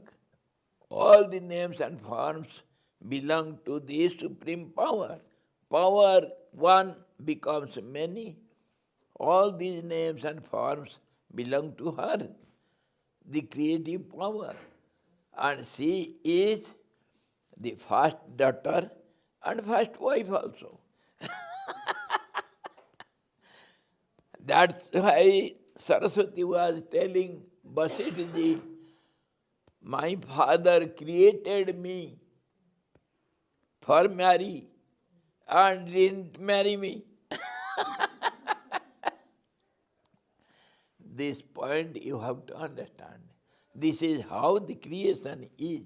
all the names and forms belong to the supreme power. Power one becomes many. All these names and forms belong to her, the creative power. And she is the first daughter and first wife also. That's why Saraswati was telling Vasistha ji, my father created me for marry and didn't marry me. This point you have to understand. This is how the creation is.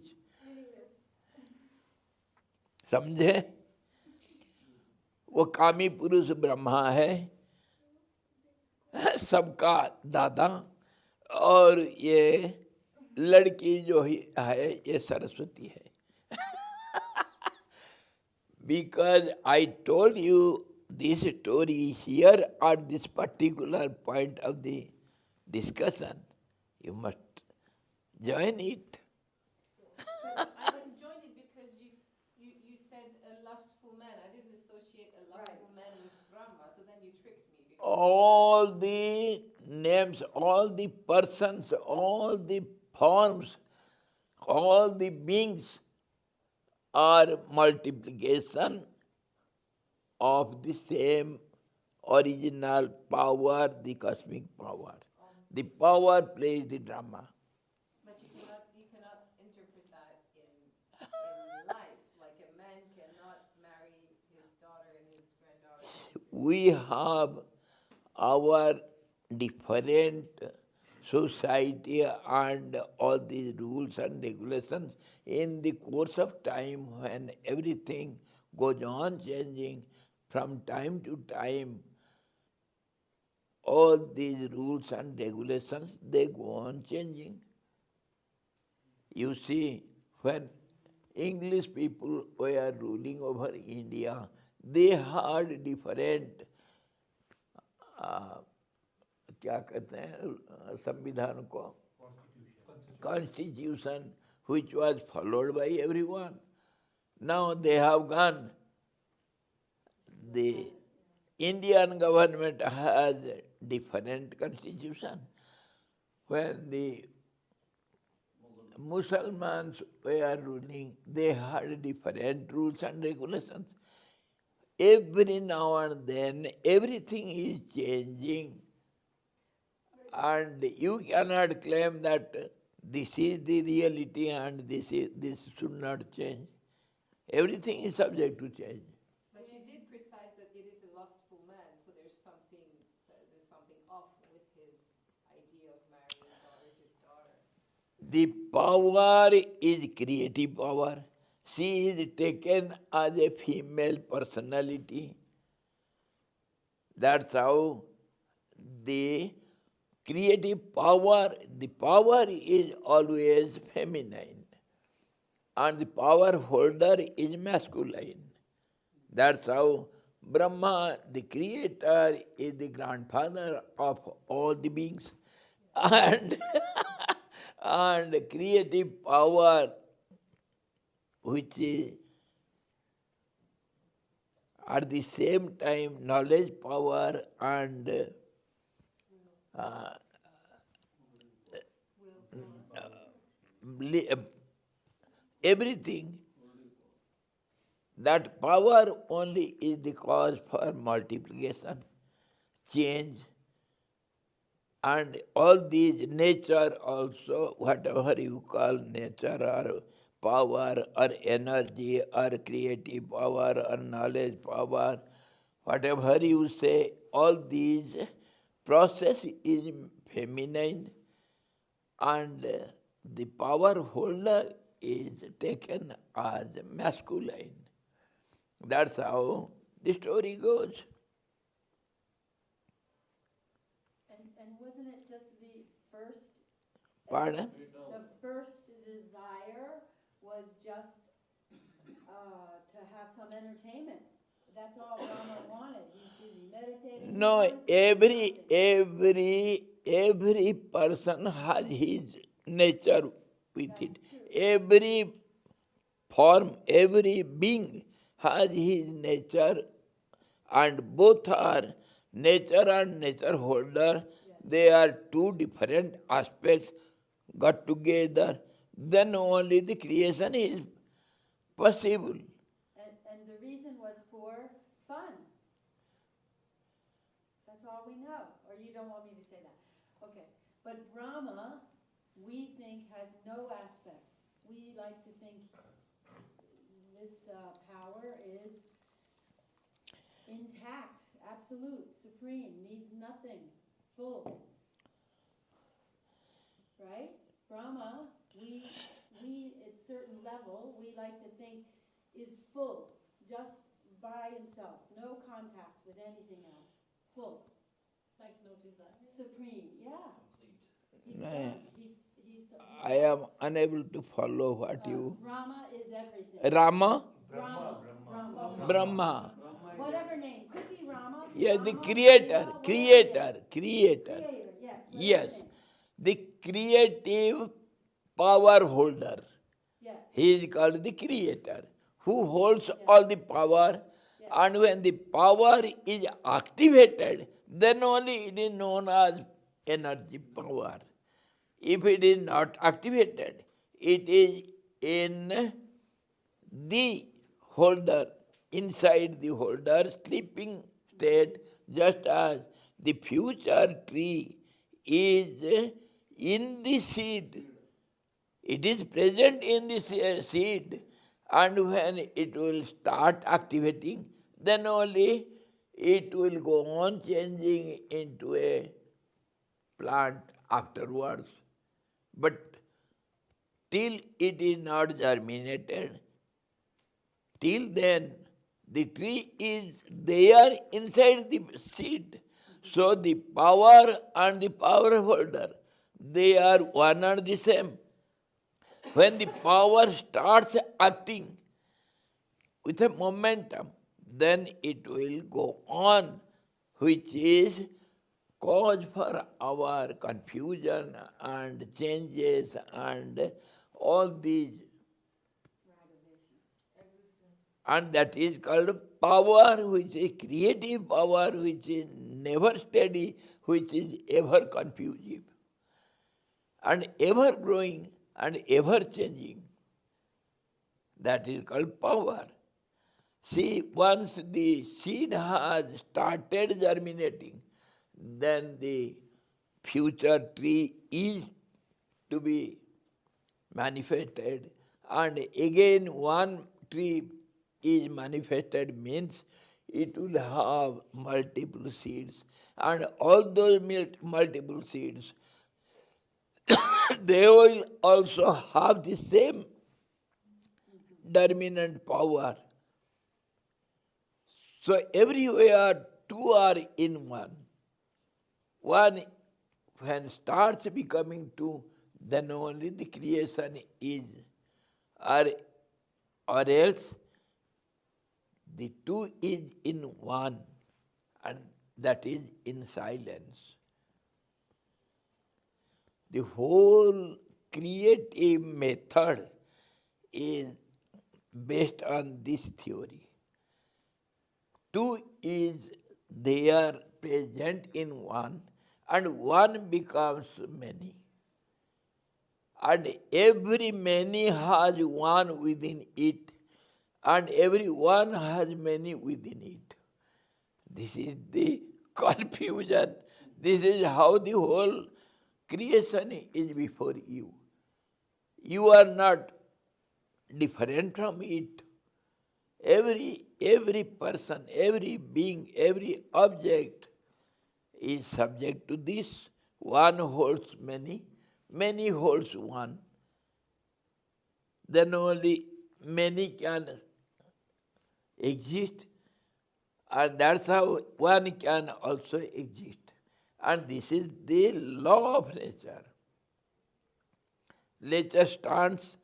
समझे? वो कामी पुरुष ब्रह्मा है, सबका दादा, और ये लड़की जो है ये सरस्वती है. Because I told you this story here at this particular point of the discussion, you must join it. I didn't join it because you said a lustful man. I didn't associate a lustful man with Brahma, so then you tricked me. All the names, all the persons, all the forms, all the beings are multiplication of the same original power, the cosmic power. The power plays the drama. But you cannot interpret that in life. Like a man cannot marry his daughter and his granddaughter. We have our different society and all these rules and regulations. In the course of time, when everything goes on changing from time to time, all these rules and regulations, they go on changing. You see, when English people were ruling over India, they had different क्या कहते हैं संविधान को, Constitution, which was followed by everyone. Now they have gone. The Indian government has a different constitution. When the Muslims were ruling, they had different rules and regulations. Every now and then, everything is changing. And you cannot claim that this is the reality and this should not change. Everything is subject to change. But you did precise that it is a lustful man, so there's something off with his idea of marrying daughter to daughter. The power is creative power. She is taken as a female personality. That's how the creative power, the power is always feminine. And the power holder is masculine. That's how Brahma, the creator, is the grandfather of all the beings. And, and creative power, which is at the same time knowledge power and everything, that power only is the cause for multiplication, change, and all these nature also, whatever you call nature or power or energy or creative power or knowledge power, whatever you say, all these process is feminine and the power holder is taken as masculine. That's how the story goes. And wasn't it just the first? Pardon? The first desire was just to have some entertainment. That's all Rama wanted. He's busy meditating. No, every person has his nature with it. Every form, every being has his nature, and both are nature and nature holder. They are two different aspects got together. Then only the creation is possible. And the reason was for fun. That's all we know. Or you don't want me to say that. Okay. But Brahma, we think, has no aspects. We like to think this power is intact, absolute, supreme, needs nothing, full. Right? Brahma, we at certain level, we like to think is full, just by himself, no contact with anything else, full. Like no desire. Supreme, yeah. He's No. done. I am unable to follow what you... Brahma is everything. Rama? Brahma. Brahma. Whatever name. Could be Rama. Yeah, the Rama, creator, Shiva, creator. Creator, yes. Yes. The creative power holder. Yes. He is called the creator, who holds all the power, and when the power is activated, then only it is known as energy power. If it is not activated, it is in the holder, inside the holder, sleeping state, just as the future tree is in the seed. It is present in the seed, and when it will start activating, then only it will go on changing into a plant afterwards. But till it is not germinated, till then the tree is there inside the seed. So the power and the power holder, they are one and the same. When the power starts acting with a momentum, then it will go on, which is cause for our confusion and changes and all these, and that is called power, which is creative power, which is never steady, which is ever confusive, and ever growing and ever changing. That is called power. See, once the seed has started germinating, then the future tree is to be manifested, and again one tree is manifested means it will have multiple seeds, and all those multiple seeds they will also have the same dominant power. So everywhere two are in one. One when starts becoming two, then only the creation is, or else the two is in one, and that is in silence. The whole creative method is based on this theory. Two is there present in one, and one becomes many. And every many has one within it, and every one has many within it. This is the confusion. This is how the whole creation is before you. You are not different from it. Every person, every being, every object is subject to this. One holds many, many holds one. Then only many can exist, and that's how one can also exist. And this is the law of nature. Nature stands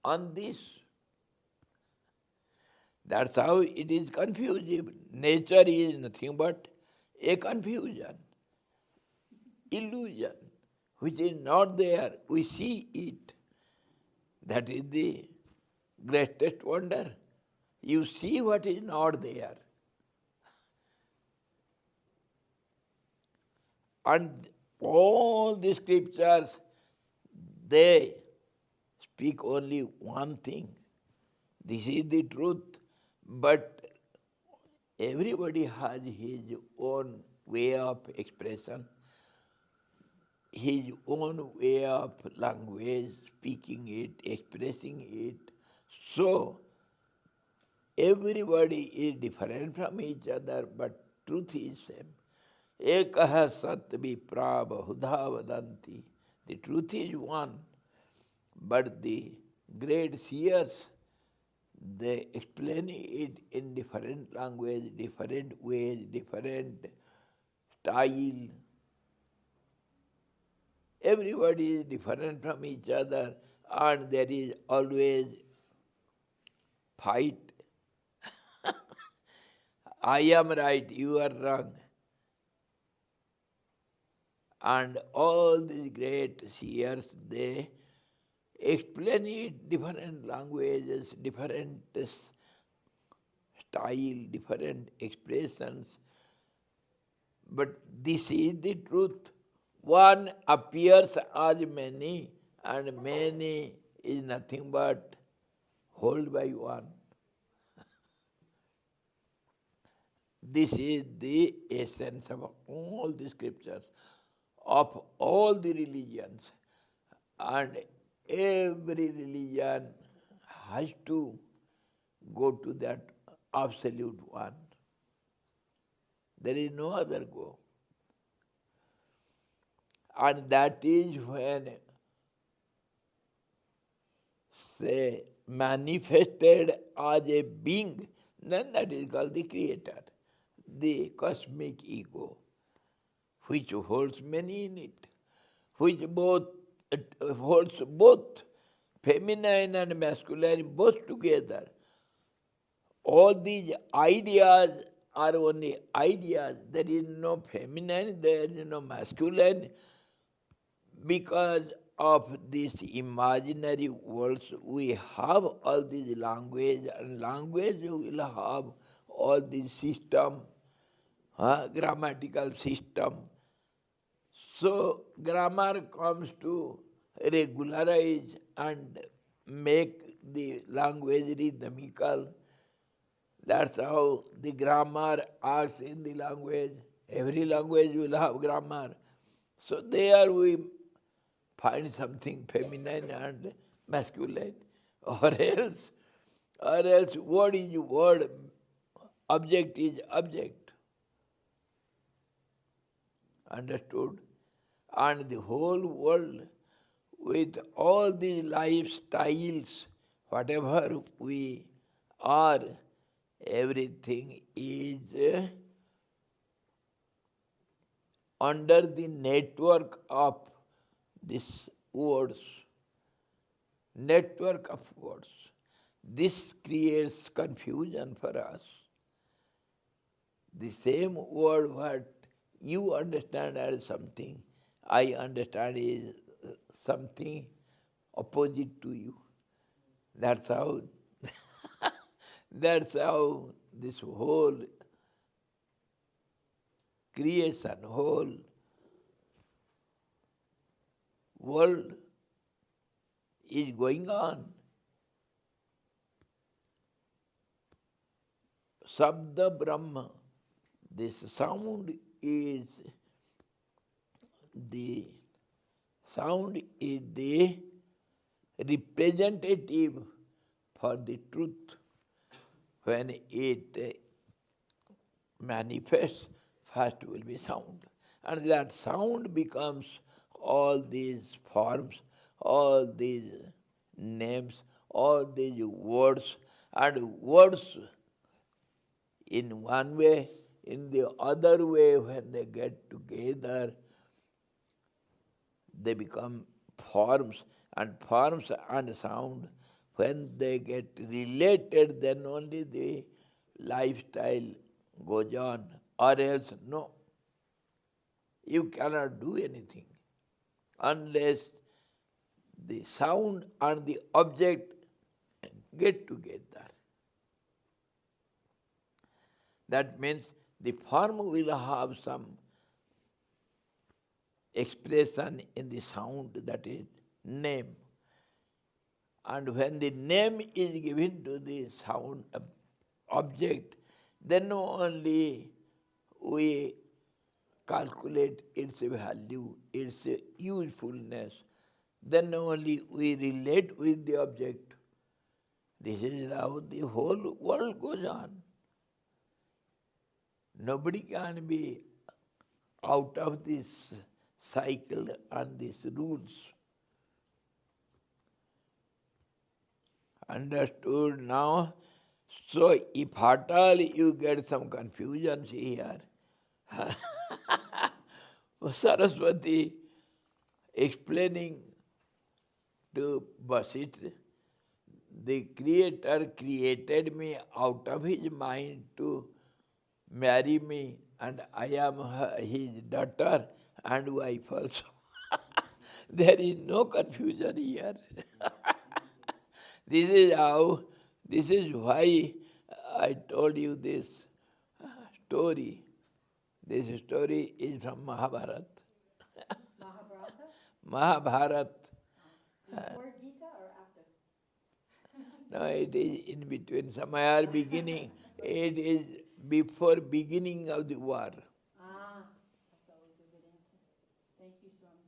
on this. That's how it is confusive. Nature is nothing but a confusion, illusion, which is not there. We see it. That is the greatest wonder. You see what is not there. And all the scriptures, they speak only one thing. This is the truth. But everybody has his own way of expression, his own way of language, speaking it, expressing it. So, everybody is different from each other, but truth is same. Ekah sat vipra bahudha vadanti. The truth is one, but the great seers, they explain it in different language, different ways, different style. Everybody is different from each other, and there is always fight. I am right, you are wrong. And all these great seers, they explain it different languages, different style, different expressions. But this is the truth. One appears as many, and many is nothing but held by one. This is the essence of all the scriptures, of all the religions. And every religion has to go to that absolute one. There is no other go. And that is when, say, manifested as a being, then that is called the creator, the cosmic ego, which holds many in it, which holds both feminine and masculine both together. All these ideas are only ideas. There is no feminine, there is no masculine, because of these imaginary worlds, we have all these language, and language will have all these system, grammatical system. So grammar comes to regularize and make the language rhythmical. That's how the grammar acts in the language. Every language will have grammar. So there we find something feminine and masculine. Or else word is word, object is object. Understood? And the whole world with all these lifestyles, whatever we are, everything is under the network of these words. Network of words. This creates confusion for us. The same word what you understand as something, I understand is something opposite to you. That's how that's how this whole creation, whole world is going on. Sabda Brahma, this sound is the representative for the truth. When it manifests, first will be sound. And that sound becomes all these forms, all these names, all these words, and words in one way, in the other way, when they get together, they become forms, and forms and sound, when they get related, then only the lifestyle goes on, or else no. You cannot do anything unless the sound and the object get together. That means the form will have some expression in the sound, that is name. And when the name is given to the sound object, then only we calculate its value, its usefulness. Then only we relate with the object. This is how the whole world goes on. Nobody can be out of this cycle and these rules. Understood now? So if at all you get some confusions here, Saraswati explaining to Vasistha, the Creator created me out of his mind to marry me, and I am his daughter and wife also. There is no confusion here. This is why I told you this story. This story is from Mahabharata. Mahabharata? Mahabharata. Before Gita or after? No, it is in between. Somewhere beginning. It is before beginning of the war. Ah, that's always a good answer. Thank you, Swami.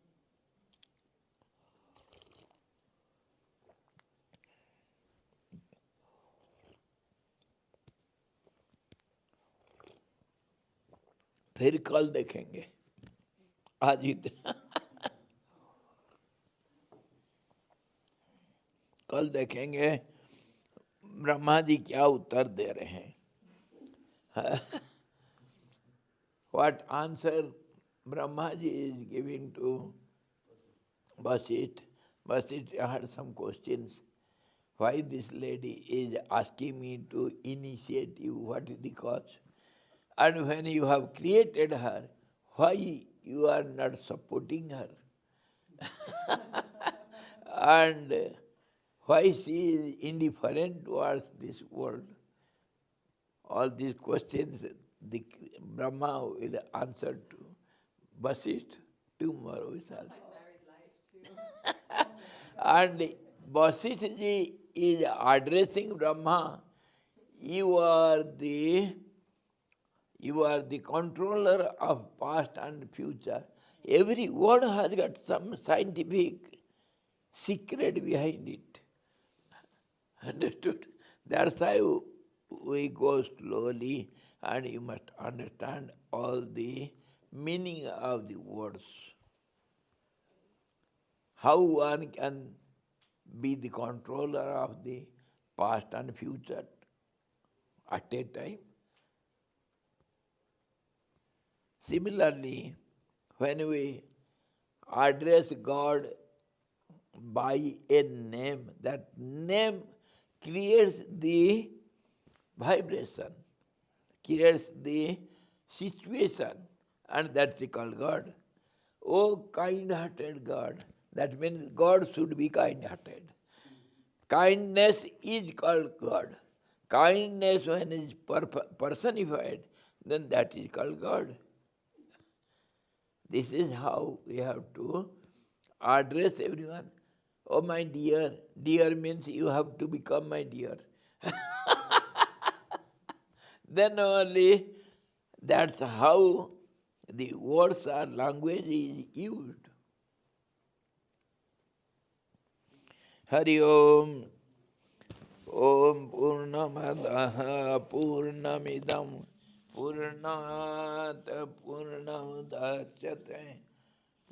फिर कल देखेंगे, आज इतना। कल देखेंगे ब्रह्मा जी क्या उत्तर दे रहे हैं. What answer Brahma ji is giving to Vasistha. Vasistha had some questions. Why this lady is asking me to initiate you? What is the cause? And when you have created her, why you are not supporting her? And why she is indifferent towards this world? All these questions the Brahma will answer to Vasistha tomorrow itself. My married life too. And Vasistha ji is addressing Brahma, you are the controller of past and future. Every word has got some scientific secret behind it. Understood? That's why we go slowly, and you must understand all the meaning of the words. How one can be the controller of the past and future at a time. Similarly, when we address God by a name, that name creates the vibration, creates the situation, and that's called God. Oh, kind-hearted God. That means God should be kind-hearted. Kindness is called God. Kindness, when it is personified, then that is called God. This is how we have to address everyone. Oh, my dear. Dear means you have to become my dear. Then only that's how the words or language is used. Hari Om. Om Purnamadaha Purnamidam Purnat Purnamudachyate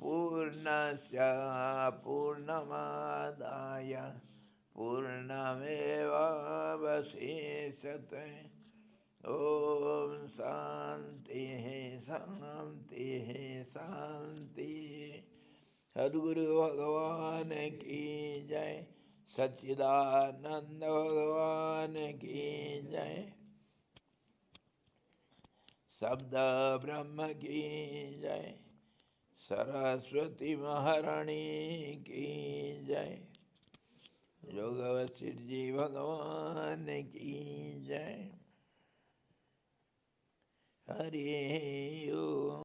Purnasya Purnamadaya Purnameva Vasishyate. Om Santi Santi Santi. Sadguru Bhagavan ki jai. Satchidananda Bhagavan ki jai. Sabda Brahma ki jai. Saraswati Maharani ki jai. Yogavasirji Bhagavan ki jai. Hari Om.